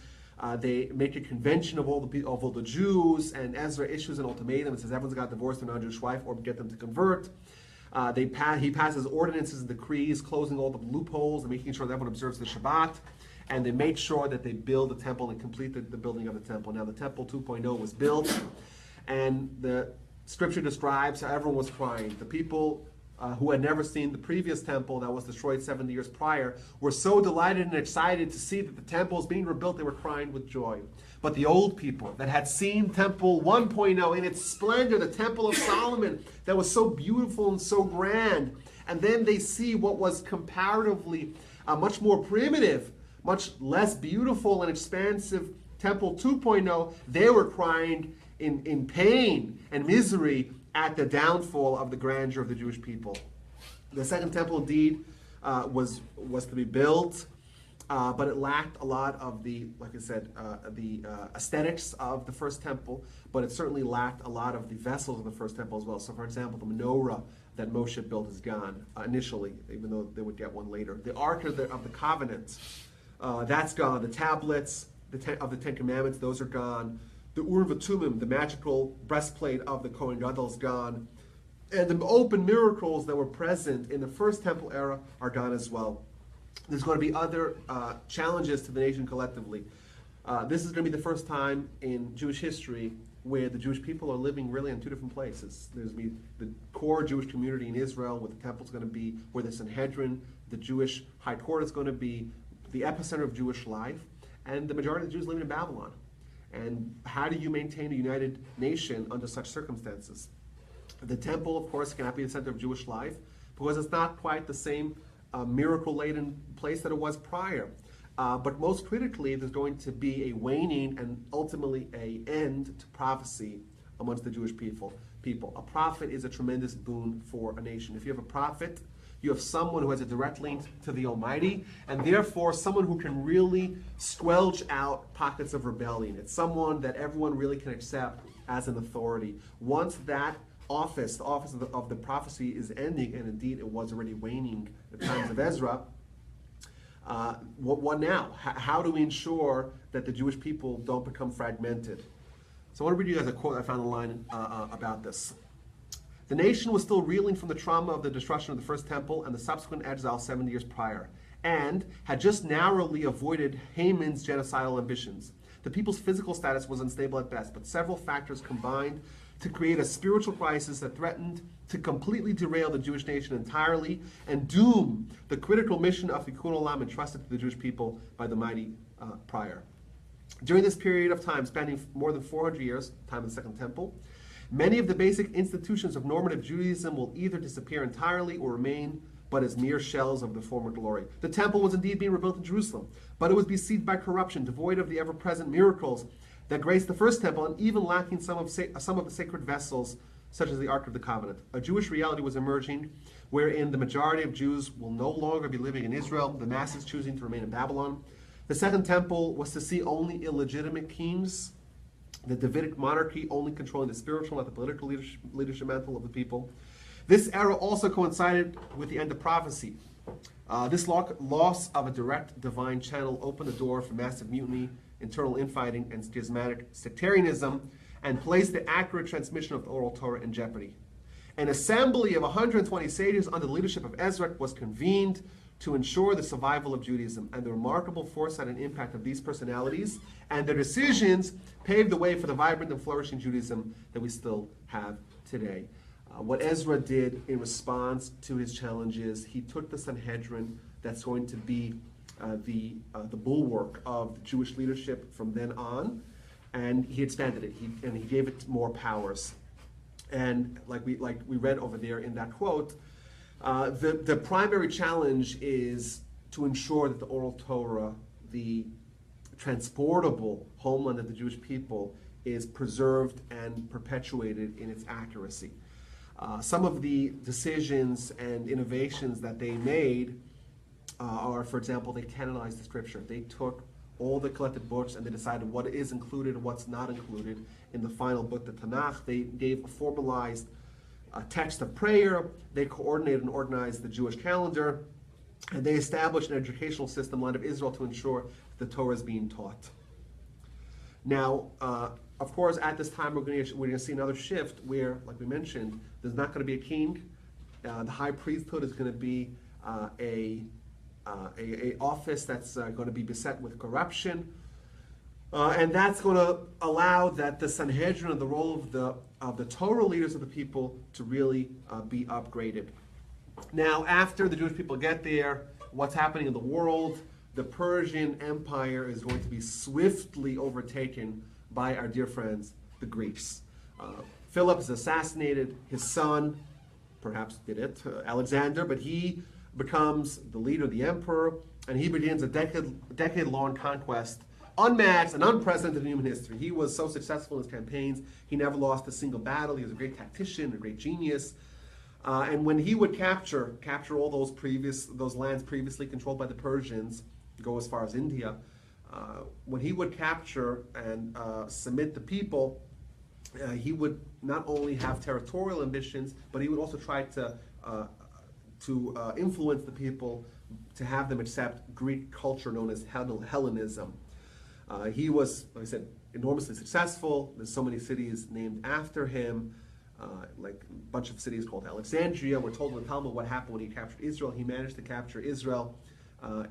they make a convention of all the Jews, and Ezra issues an ultimatum and says everyone's got to divorce their non-Jewish wife or get them to convert. He passes ordinances and decrees closing all the loopholes and making sure that everyone observes the Shabbat, and they make sure that they build the temple and complete the building of the temple. Now the temple 2.0 was built, and the scripture describes how everyone was crying. The people who had never seen the previous temple that was destroyed 70 years prior were so delighted and excited to see that the temple is being rebuilt, they were crying with joy. But the old people that had seen Temple 1.0 in its splendor, the Temple of Solomon, that was so beautiful and so grand, and then they see what was comparatively much more primitive, much less beautiful and expansive Temple 2.0, they were crying in pain and misery at the downfall of the grandeur of the Jewish people. The second temple indeed was to be built, but it lacked a lot of the, like I said, the aesthetics of the first temple, but it certainly lacked a lot of the vessels of the first temple as well. So for example, the menorah that Moshe built is gone initially, even though they would get one later. The Ark of the Covenant, that's gone. The tablets of the Ten Commandments, those are gone. The Urim V'Tumim, the magical breastplate of the Kohen Gadol, is gone. And the open miracles that were present in the first temple era are gone as well. There's going to be other challenges to the nation collectively. This is going to be the first time in Jewish history where the Jewish people are living really in two different places. There's going to be the core Jewish community in Israel, where the temple is going to be, where the Sanhedrin, the Jewish high court, is going to be the epicenter of Jewish life, and the majority of the Jews living in Babylon. And how do you maintain a united nation under such circumstances? The temple, of course, cannot be the center of Jewish life because it's not quite the same miracle-laden place that it was prior. But most critically, there's going to be a waning and ultimately an end to prophecy amongst the Jewish people. A prophet is a tremendous boon for a nation. If you have a prophet, you have someone who has a direct link to the Almighty, and therefore someone who can really squelch out pockets of rebellion. It's someone that everyone really can accept as an authority. Once that office, the office of the prophecy, is ending, and indeed it was already waning at the times of Ezra, what now? How do we ensure that the Jewish people don't become fragmented? So I want to read you guys a quote I found online about this. The nation was still reeling from the trauma of the destruction of the first temple and the subsequent exile 70 years prior, and had just narrowly avoided Haman's genocidal ambitions. The people's physical status was unstable at best, but several factors combined to create a spiritual crisis that threatened to completely derail the Jewish nation entirely and doom the critical mission of Tikkun Olam entrusted to the Jewish people by the mighty prior. During this period of time, spanning more than 400 years, time of the Second Temple, many of the basic institutions of normative Judaism will either disappear entirely or remain but as mere shells of the former glory. The temple was indeed being rebuilt in Jerusalem, but it was besieged by corruption, devoid of the ever-present miracles that graced the first temple, and even lacking some of the sacred vessels, such as the Ark of the Covenant. A Jewish reality was emerging, wherein the majority of Jews will no longer be living in Israel, the masses choosing to remain in Babylon. The second temple was to see only illegitimate kings, the Davidic monarchy only controlling the spiritual, not the political leadership mantle of the people. This era also coincided with the end of prophecy. This loss of a direct divine channel opened the door for massive mutiny, internal infighting, and schismatic sectarianism, and placed the accurate transmission of the oral Torah in jeopardy. An assembly of 120 sages under the leadership of Ezra was convened to ensure the survival of Judaism, and the remarkable foresight and impact of these personalities and their decisions paved the way for the vibrant and flourishing Judaism that we still have today. What Ezra did in response to his challenges, he took the Sanhedrin, that's going to be the bulwark of the Jewish leadership from then on, and he expanded it, and he gave it more powers. And like we read over there in that quote, the primary challenge is to ensure that the oral Torah, the transportable homeland of the Jewish people, is preserved and perpetuated in its accuracy. Some of the decisions and innovations that they made are, for example, they canonized the scripture. They took all the collected books and they decided what is included and what's not included in the final book, the Tanakh. They gave a formalized text of prayer. They coordinated and organized the Jewish calendar. And they established an educational system, land of Israel, to ensure the Torah is being taught. Now, of course, at this time, we're going to see another shift where, like we mentioned, there's not going to be a king. The high priesthood is going to be a office that's going to be beset with corruption. And that's going to allow that the Sanhedrin and the role of the Torah leaders of the people to really be upgraded. Now, after the Jewish people get there, what's happening in the world? The Persian Empire is going to be swiftly overtaken by our dear friends, the Greeks. Philip is assassinated. His son, perhaps did it, Alexander, but he becomes the leader, the emperor, and he begins a decade-long conquest, unmatched and unprecedented in human history. He was so successful in his campaigns. He never lost a single battle. He was a great tactician, a great genius. And when he would capture all those lands previously controlled by the Persians, go as far as India, when he would capture and submit the people, he would not only have territorial ambitions, but he would also try to influence the people to have them accept Greek culture known as Hellenism. He was, like I said, enormously successful. There's so many cities named after him, like a bunch of cities called Alexandria. We're told in the Talmud what happened when he captured Israel. He managed to capture Israel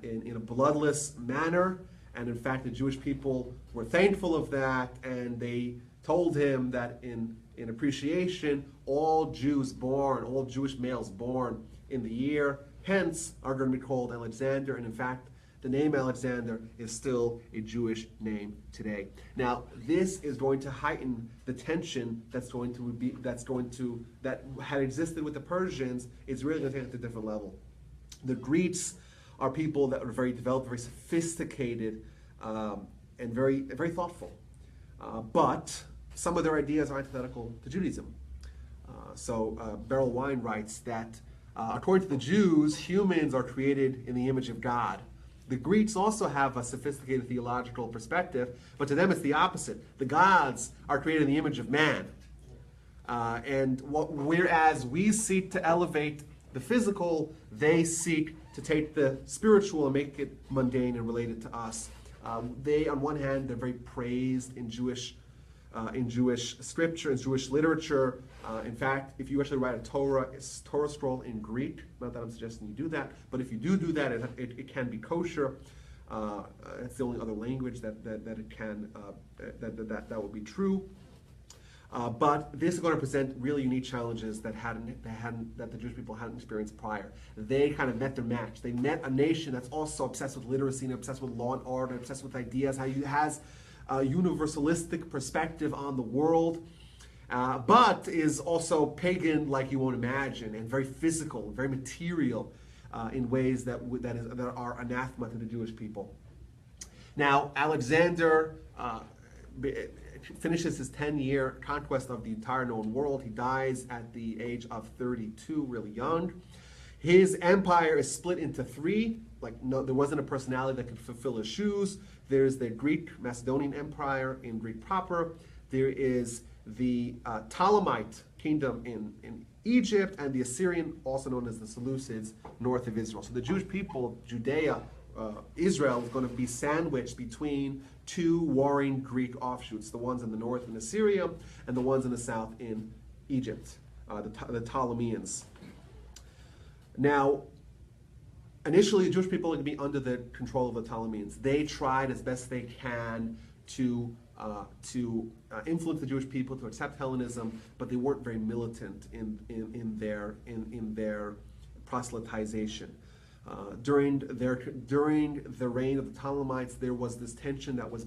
in a bloodless manner, and in fact the Jewish people were thankful of that, and they told him that in appreciation, all Jewish males born in the year hence are going to be called Alexander, and in fact the name Alexander is still a Jewish name today. Now, this is going to heighten the tension that had existed with the Persians. It's really going to take it to a different level. The Greeks are people that are very developed, very sophisticated, and very, very thoughtful. But some of their ideas are antithetical to Judaism. Beryl Wine writes that according to the Jews, humans are created in the image of God. The Greeks also have a sophisticated theological perspective, but to them it's the opposite. The gods are created in the image of man. Whereas we seek to elevate the physical, they seek to take the spiritual and make it mundane and related to us. They, on one hand, they're very praised in Jewish scripture, in Jewish literature. In fact, if you actually write a Torah scroll in Greek, not that I'm suggesting you do that, but if you do that, it can be kosher. It's the only other language that would be true. But this is going to present really unique challenges that the Jewish people hadn't experienced prior. They kind of met their match. They met a nation that's also obsessed with literacy and obsessed with law and order, obsessed with ideas, has a universalistic perspective on the world, but is also pagan like you won't imagine, and very physical, very material. in ways that are anathema to the Jewish people. Now, Alexander finishes his 10-year conquest of the entire known world. He dies at the age of 32, really young. His empire is split into three. There wasn't a personality that could fulfill his shoes. There's the Greek Macedonian Empire in Greek proper. There is the Ptolemite kingdom in Egypt, and the Assyrian, also known as the Seleucids, north of Israel. So the Jewish people, Judea, Israel, is going to be sandwiched between two warring Greek offshoots, the ones in the north in Assyria and the ones in the south in Egypt, the Ptolemies. Now, initially, the Jewish people are going to be under the control of the Ptolemies. They tried as best they can to influence the Jewish people to accept Hellenism, but they weren't very militant in their proselytization. During the reign of the Ptolemies, there was this tension that was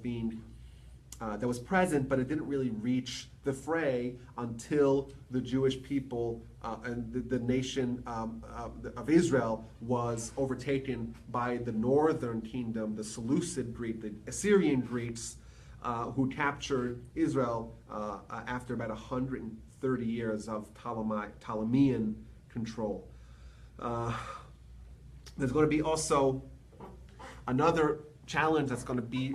present, but it didn't really reach the fray until the Jewish people and the nation of Israel was overtaken by the northern kingdom, the Seleucid Greek, the Assyrian Greeks, who captured Israel after about 130 years of Ptolemean control. There's going to be also another challenge that's going to be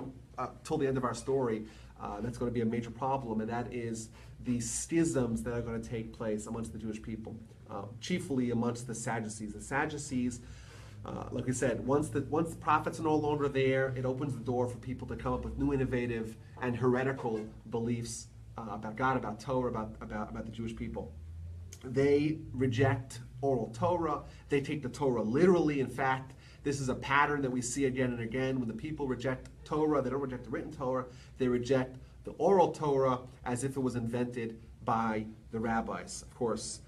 till the end of our story. That's going to be a major problem, and that is the schisms that are going to take place amongst the Jewish people, chiefly amongst the Sadducees. The Sadducees, like I said, once the prophets are no longer there, it opens the door for people to come up with new, innovative, and heretical beliefs about God, about Torah, about the Jewish people. They reject oral Torah. They take the Torah literally. In fact, this is a pattern that we see again and again. When the people reject Torah, they don't reject the written Torah. They reject the oral Torah as if it was invented by the rabbis. Of course,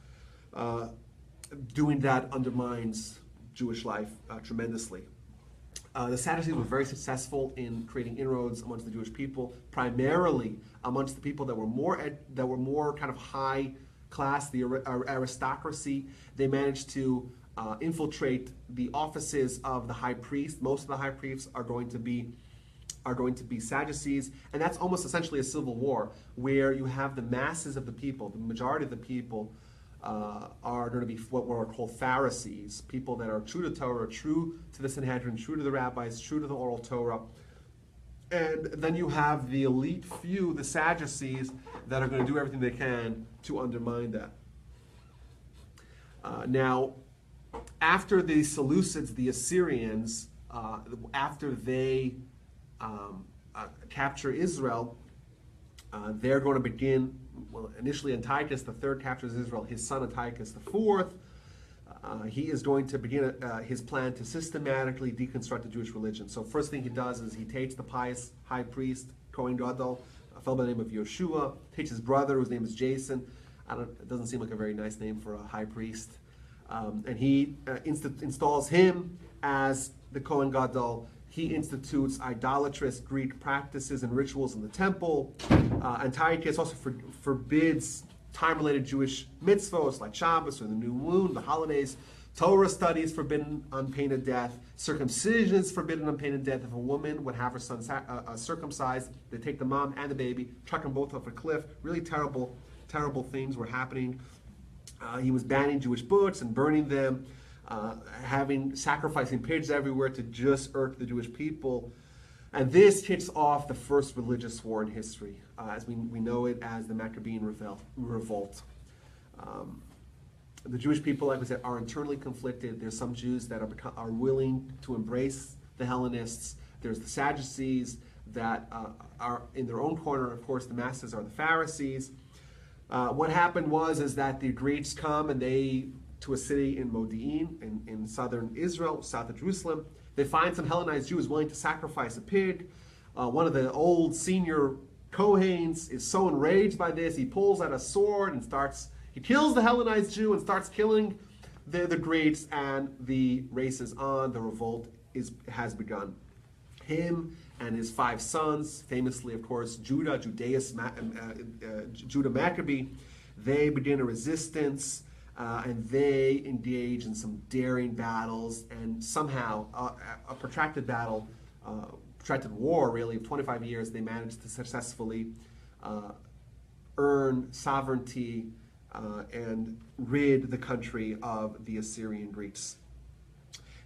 doing that undermines Jewish life tremendously. The Sadducees were very successful in creating inroads amongst the Jewish people, primarily amongst the people that were more kind of high class, the aristocracy. They managed to infiltrate the offices of the high priest. Most of the high priests are going to be Sadducees, and that's almost essentially a civil war where you have the masses of the people, the majority of the people are going to be what are called Pharisees, people that are true to Torah, true to the Sanhedrin, true to the rabbis, true to the oral Torah. And then you have the elite few, the Sadducees, that are going to do everything they can to undermine that. Now, after the Seleucids, the Assyrians, after they capture Israel, they're going to begin, well, initially Antiochus III captures Israel, his son Antiochus IV. He is going to begin his plan to systematically deconstruct the Jewish religion. So first thing he does is he takes the pious high priest, Kohen Gadol, a fellow by the name of Yeshua, takes his brother, whose name is Jason. It doesn't seem like a very nice name for a high priest. And he installs him as the Kohen Gadol. He institutes idolatrous Greek practices and rituals in the temple. Antiochus also forbids time-related Jewish mitzvahs like Shabbos or the new moon, the holidays. Torah studies forbidden on pain of death. Circumcision is forbidden on pain of death. If a woman would have her son circumcised, they take the mom and the baby, chuck them both off a cliff. Really terrible, terrible things were happening. He was banning Jewish books and burning them, sacrificing pigs everywhere to just irk the Jewish people. And this kicks off the first religious war in history, as we know it as the Maccabean revolt. The Jewish people, like I said, are internally conflicted. There's some Jews that are willing to embrace the Hellenists. There's the Sadducees that are in their own corner. Of course, the masses are the Pharisees. What happened is that the Greeks come and to a city in Modi'in, in southern Israel, south of Jerusalem. They find some Hellenized Jews willing to sacrifice a pig. One of the old senior Kohens is so enraged by this, he pulls out a sword and he kills the Hellenized Jew and starts killing the Greeks, and the race is on. The revolt has begun. Him and his 5 sons, famously, of course, Judah Maccabee, they begin a resistance. and they engage in some daring battles, and somehow a protracted battle, protracted war really of 25 years, they managed to successfully earn sovereignty and rid the country of the Assyrian Greeks.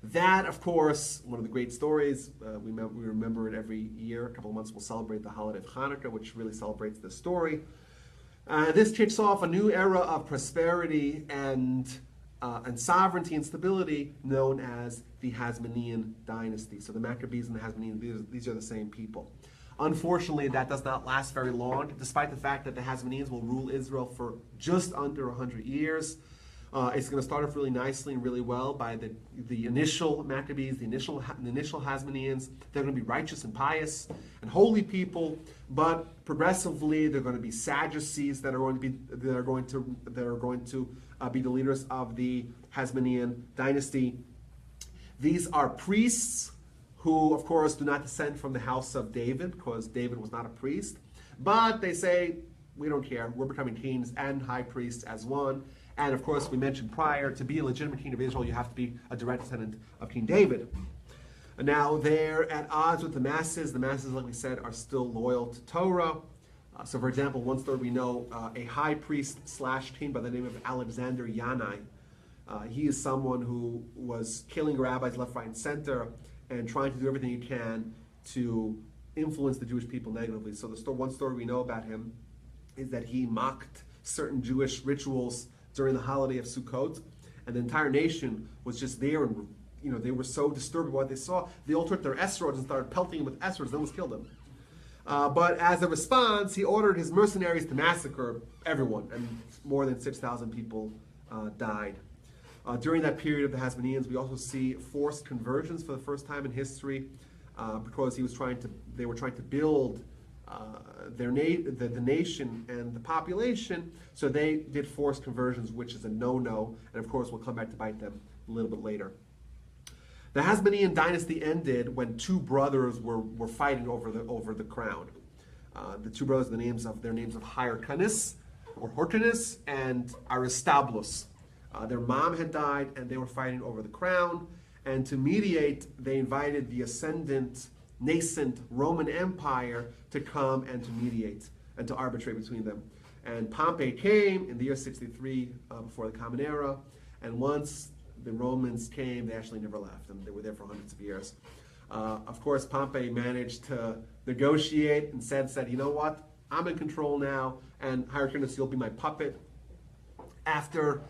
That, of course, one of the great stories, we remember it every year. A couple of months we'll celebrate the holiday of Hanukkah, which really celebrates this story. This kicks off a new era of prosperity and sovereignty and stability known as the Hasmonean dynasty. So the Maccabees and the Hasmoneans, these are the same people. Unfortunately, that does not last very long, despite the fact that the Hasmoneans will rule Israel for just under 100 years. It's going to start off really nicely and really well by the initial Maccabees, the initial Hasmoneans. They're going to be righteous and pious and holy people, but progressively they're going to be Sadducees that are going to be the leaders of the Hasmonean dynasty. These are priests who, of course, do not descend from the house of David, because David was not a priest. But they say, we don't care. We're becoming kings and high priests as one. And of course, we mentioned prior, to be a legitimate king of Israel, you have to be a direct descendant of King David. And now they're at odds with the masses. The masses, like we said, are still loyal to Torah. So for example, one story we know, a high priest / king by the name of Alexander Yanai. He is someone who was killing rabbis left, right, and center, and trying to do everything he can to influence the Jewish people negatively. So one story we know about him is that he mocked certain Jewish rituals during the holiday of Sukkot, and the entire nation was just there, and they were so disturbed by what they saw, they all took their esrods and started pelting him with esrods, and almost killed him. But as a response, he ordered his mercenaries to massacre everyone, and more than 6,000 people died. During that period of the Hasmoneans, we also see forced conversions for the first time in history, because they were trying to build the nation and the population, so they did forced conversions, which is a no-no, and of course we'll come back to bite them a little bit later. The Hasmonean dynasty ended when two brothers were fighting over the crown. The two brothers, their names of Hyrcanus or Horcanus and Aristobulus. Their mom had died, and they were fighting over the crown. And to mediate, they invited the nascent Roman Empire to come and to mediate and to arbitrate between them. And Pompey came in the year 63 before the Common Era. And once the Romans came, they actually never left, and they were there for hundreds of years. Of course, Pompey managed to negotiate and said, you know what? I'm in control now, and Hyrcanus, you'll be my puppet. After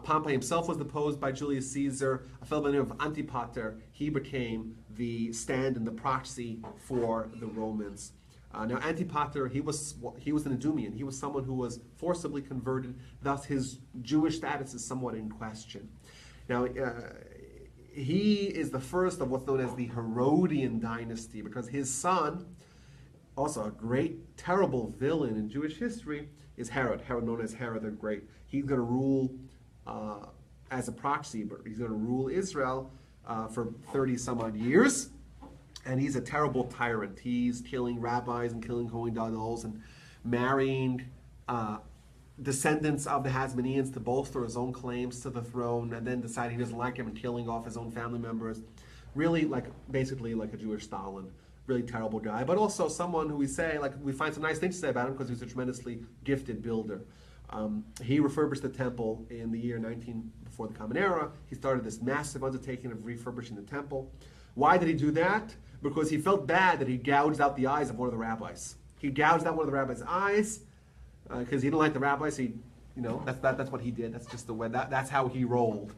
Pompey himself was deposed by Julius Caesar, a fellow by the name of Antipater, he became the stand and the proxy for the Romans. Now Antipater, he was an Edomian. He was someone who was forcibly converted, thus his Jewish status is somewhat in question. Now, he is the first of what's known as the Herodian dynasty, because his son, also a great, terrible villain in Jewish history, is Herod known as Herod the Great. He's going to rule as a proxy, but he's going to rule Israel for 30 some odd years, and he's a terrible tyrant. He's killing rabbis and killing Kohen Gadol and marrying descendants of the Hasmoneans to bolster his own claims to the throne, and then deciding he doesn't like him and killing off his own family members. Really, basically like a Jewish Stalin. Really terrible guy, but also someone who we find some nice things to say about him because he's a tremendously gifted builder. He refurbished the temple in the year 19 before the Common Era. He started this massive undertaking of refurbishing the temple. Why did he do that? Because he felt bad that he gouged out the eyes of one of the rabbis. He gouged out one of the rabbis' eyes because he didn't like the rabbis. That's what he did. That's just the way. That's how he rolled.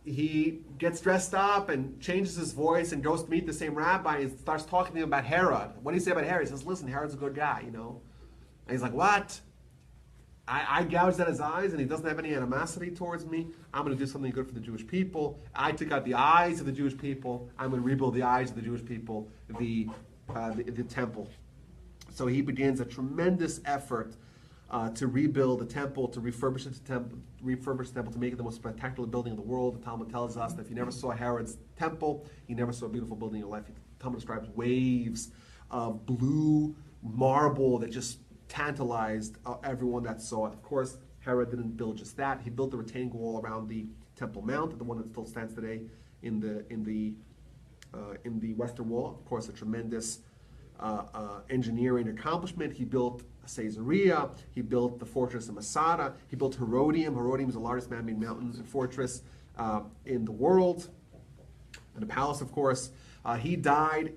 He gets dressed up and changes his voice and goes to meet the same rabbi and starts talking to him about Herod. What do you say about Herod? He says, listen, Herod's a good guy, And he's like, what? I gouged out his eyes and he doesn't have any animosity towards me. I'm going to do something good for the Jewish people. I took out the eyes of the Jewish people. I'm going to rebuild the eyes of the Jewish people, the temple. So he begins a tremendous effort to rebuild the temple, to refurbish the temple, to make it the most spectacular building in the world. The Talmud tells us that if you never saw Herod's temple, you never saw a beautiful building in your life. The Talmud describes waves of blue marble that just tantalized everyone that saw it. Of course, Herod didn't build just that. He built the retaining wall around the Temple Mount, the one that still stands today in the Western Wall. Of course, a tremendous engineering accomplishment. He built Caesarea. He built the fortress of Masada. He built Herodium. Herodium is the largest man-made mountain and fortress in the world. And a palace, of course. He died.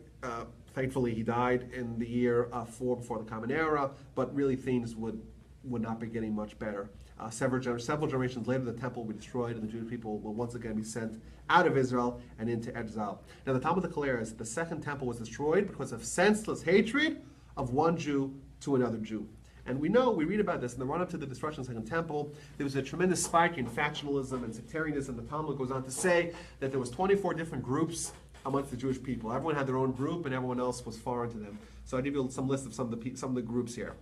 Thankfully, he died in the year 4 before the Common Era. But really, things would not be getting much better. Several generations later, the temple will be destroyed, and the Jewish people will once again be sent out of Israel and into exile. Now, the Talmud declares that the second temple was destroyed because of senseless hatred of one Jew to another Jew. And we read about this in the run-up to the destruction of the Second Temple. There was a tremendous spike in factionalism and sectarianism. The Talmud goes on to say that there was 24 different groups amongst the Jewish people. Everyone had their own group, and everyone else was foreign to them. So I give you some list of some of the groups here.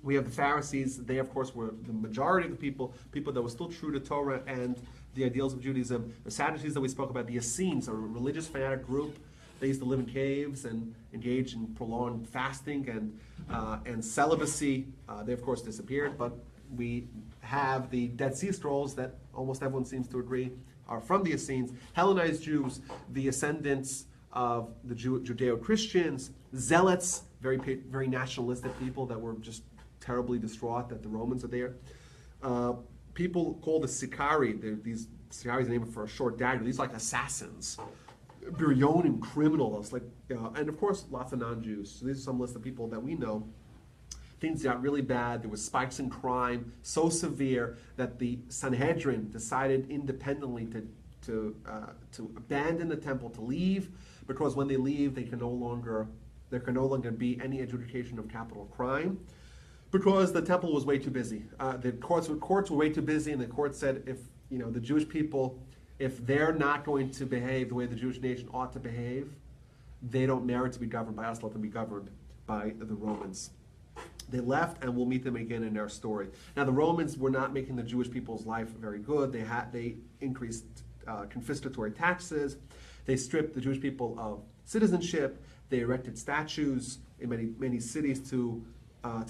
We have the Pharisees. They, of course, were the majority of the people that were still true to Torah and the ideals of Judaism. The Sadducees that we spoke about, the Essenes, a religious fanatic group. They used to live in caves and engage in prolonged fasting and celibacy. They, of course, disappeared, but we have the Dead Sea Scrolls that almost everyone seems to agree are from the Essenes. Hellenized Jews, the ascendants of the Judeo-Christians, Zealots, very nationalistic people that were just terribly distraught that the Romans are there. People called the Sicari. These Sicari is the name for a short dagger. These like assassins, Biryonim criminals, and of course lots of non-Jews. So these are some list of people that we know. Things got really bad. There was spikes in crime so severe that the Sanhedrin decided independently to abandon the temple, to leave, because when they leave, there can no longer be any adjudication of capital crime, because the temple was way too busy. The courts were way too busy, and the court said if the Jewish people, if they're not going to behave the way the Jewish nation ought to behave, they don't merit to be governed by us. Let them be governed by the Romans. They left, and we'll meet them again in our story. Now, the Romans were not making the Jewish people's life very good. They increased confiscatory taxes. They stripped the Jewish people of citizenship. They erected statues in many cities to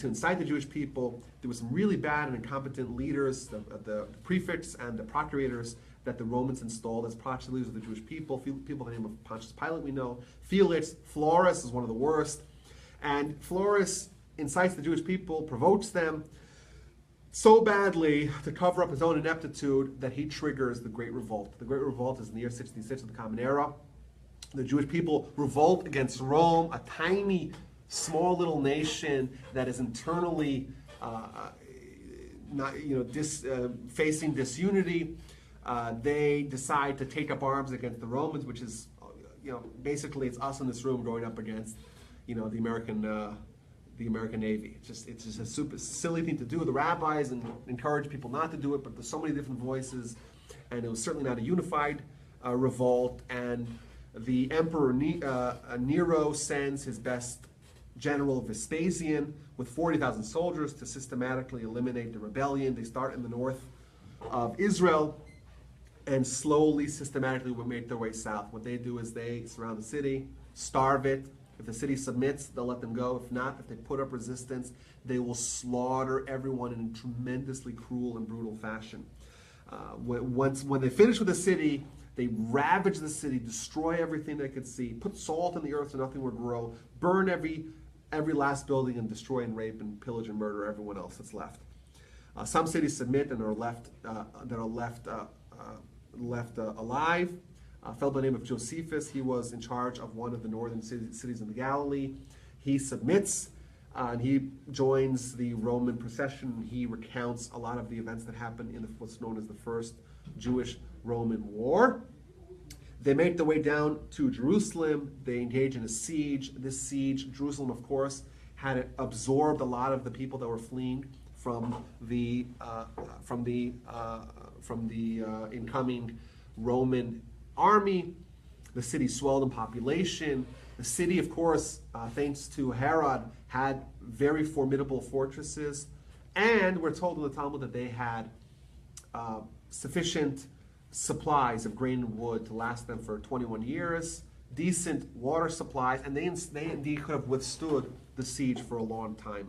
incite the Jewish people. There were some really bad and incompetent leaders, the prefects and the procurators that the Romans installed as proxy leaders of the Jewish people. People by the name of Pontius Pilate we know. Felix, Florus is one of the worst. And Florus incites the Jewish people, provokes them so badly to cover up his own ineptitude that he triggers the Great Revolt. The Great Revolt is in the year 66 of the Common Era. The Jewish people revolt against Rome, a tiny, small little nation that is internally facing disunity. They decide to take up arms against the Romans, which is, basically it's us in this room going up against, the American Navy. It's just a super silly thing to do. The rabbis encourage people not to do it, but there's so many different voices, and it was certainly not a unified revolt. And the Emperor Nero sends his best general Vespasian with 40,000 soldiers to systematically eliminate the rebellion. They start in the north of Israel and slowly, systematically will make their way south. What they do is they surround the city, starve it. If the city submits, they'll let them go. If not, if they put up resistance, they will slaughter everyone in a tremendously cruel and brutal fashion. When they finish with the city, they ravage the city, destroy everything they could see, put salt in the earth so nothing would grow, burn every last building, and destroy and rape and pillage and murder everyone else that's left. Some cities submit and are left alive. A fellow by the name of Josephus, he was in charge of one of the northern cities in the Galilee. He submits and he joins the Roman procession. He recounts a lot of the events that happened in what's known as the First Jewish-Roman War. They make their way down to Jerusalem. They engage in a siege. This siege, Jerusalem, of course, had absorbed a lot of the people that were fleeing from the incoming Roman army. The city swelled in population. The city, of course, thanks to Herod, had very formidable fortresses. And we're told in the Talmud that they had sufficient supplies of grain and wood to last them for 21 years, decent water supplies, and they indeed could have withstood the siege for a long time.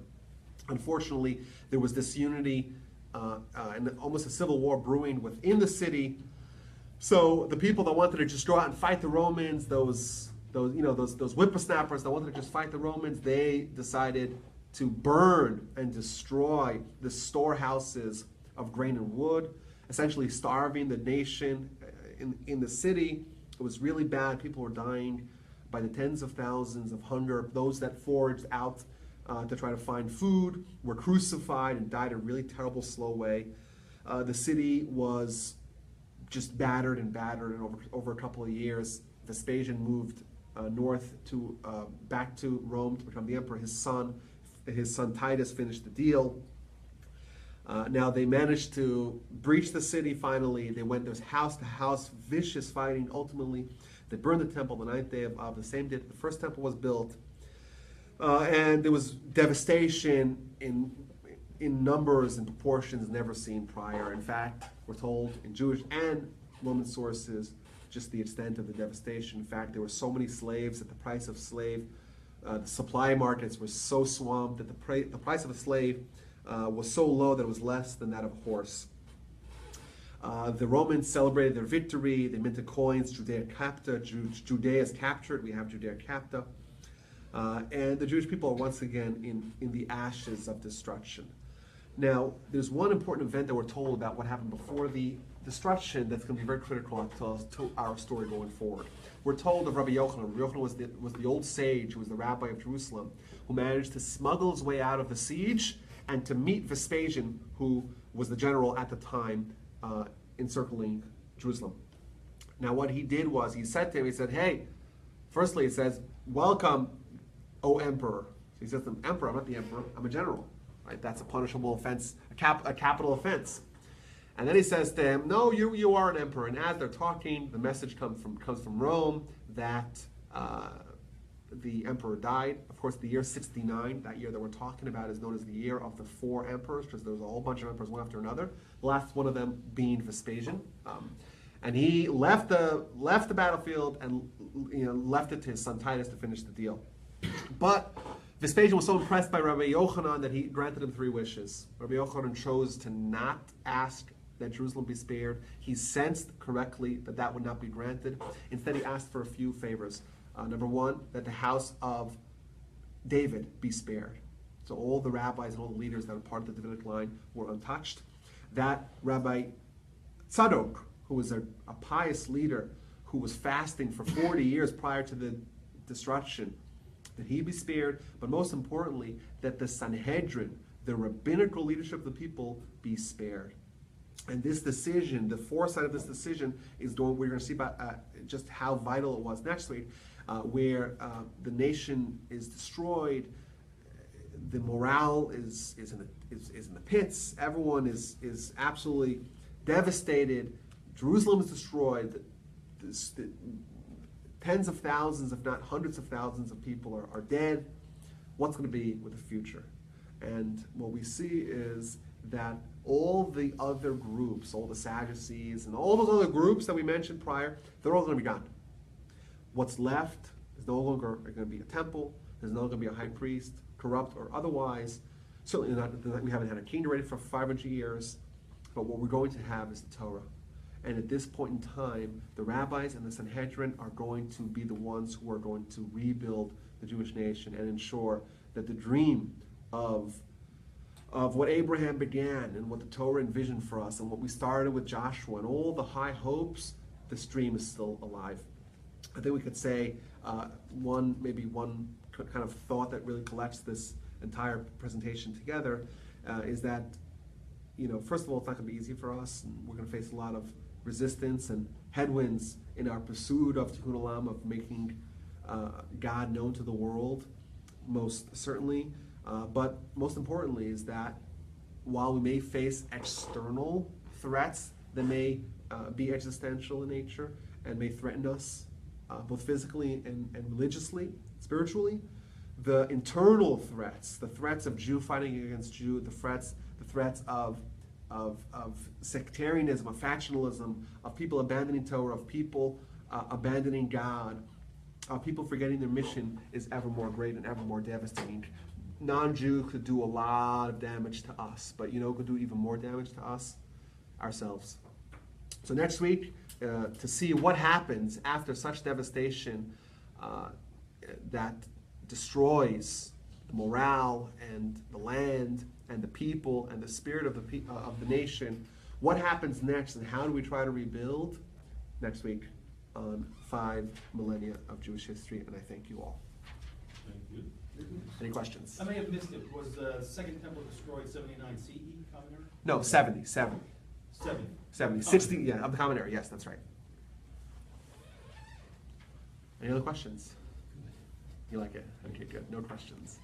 Unfortunately, there was disunity and almost a civil war brewing within the city. So the people that wanted to just go out and fight the Romans, those whippersnappers that wanted to just fight the Romans, they decided to burn and destroy the storehouses of grain and wood, essentially starving the nation in the city. It was really bad. People were dying by the tens of thousands of hunger. Those that foraged out to try to find food were crucified and died a really terrible, slow way. The city was just battered, and over a couple of years, Vespasian moved north to back to Rome to become the emperor. His son Titus finished the deal. Now they managed to breach the city finally. There was house to house, vicious fighting. Ultimately, they burned the temple the ninth day of the same day that the first temple was built. And there was devastation in numbers and proportions never seen prior. In fact, we're told in Jewish and Roman sources just the extent of the devastation. In fact, there were so many slaves that the price of the supply markets were so swamped that the price of a slave was so low that it was less than that of a horse. The Romans celebrated their victory. They minted coins, Judea capta. Judea is captured. We have Judea capta. And the Jewish people are once again in the ashes of destruction. Now, there's one important event that we're told about what happened before the destruction that's going to be very critical to our story going forward. We're told of Rabbi Yochanan. Rabbi Yochanan was the old sage who was the rabbi of Jerusalem, who managed to smuggle his way out of the siege and to meet Vespasian, who was the general at the time encircling Jerusalem. Now, what he did was, he said to him, he said, hey, firstly, it says, welcome, O emperor. So he says to him, emperor, I'm not the emperor, I'm a general. Right? That's a punishable offense, a capital offense. And then he says to him, no, you are an emperor. And as they're talking, the message comes from Rome that the emperor died. Of course, the year 69, that year that we're talking about, is known as the year of the four emperors, because there was a whole bunch of emperors one after another. The last one of them being Vespasian. And he left the battlefield and left it to his son Titus to finish the deal. But Vespasian was so impressed by Rabbi Yochanan that he granted him 3 wishes. Rabbi Yochanan chose to not ask that Jerusalem be spared. He sensed correctly that would not be granted. Instead, he asked for a few favors. Number 1, that the house of David be spared. So all the rabbis and all the leaders that are part of the Davidic line were untouched. That Rabbi Tzadok, who was a pious leader who was fasting for 40 years prior to the destruction, that he be spared, but most importantly, that the Sanhedrin, the rabbinical leadership of the people, be spared. And this decision, the foresight of this decision, is we're going to see about just how vital it was next week, where the nation is destroyed, the morale is in the pits, everyone is absolutely devastated, Jerusalem is destroyed, the tens of thousands, if not hundreds of thousands of people are dead. What's going to be with the future? And what we see is that all the other groups, all the Sadducees and all those other groups that we mentioned prior, they're all going to be gone. What's left is no longer going to be a temple. There's no longer going to be a high priest, corrupt or otherwise. Certainly not, we haven't had a king already for 500 years. But what we're going to have is the Torah. And at this point in time, the rabbis and the Sanhedrin are going to be the ones who are going to rebuild the Jewish nation and ensure that the dream of what Abraham began and what the Torah envisioned for us and what we started with Joshua and all the high hopes, this dream is still alive. I think we could say one kind of thought that really collects this entire presentation together is that, first of all, it's not going to be easy for us, and we're going to face a lot of resistance and headwinds in our pursuit of Tikkun Olam, of making God known to the world, most certainly. But most importantly is that while we may face external threats that may be existential in nature and may threaten us both physically and religiously, spiritually, the internal threats, the threats of Jew fighting against Jew, the threats of sectarianism, of factionalism, of people abandoning Torah, of people abandoning God, of people forgetting their mission, is ever more great and ever more devastating. non-Jew could do a lot of damage to us, but you know who could do even more damage to us? Ourselves. So next week, to see what happens after such devastation that destroys the morale and the land and the people and the spirit of the nation, what happens next and how do we try to rebuild? Next week on 5 millennia of Jewish history, and I thank you all. Thank you. Any questions? I may have missed it. Was the Second Temple destroyed 79 CE, Common Era? No, 70. 70. 60, yeah, of the Common Era, yes, that's right. Any other questions? You like it? Okay, good. No questions.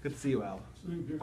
Good to see you, Al. Same here.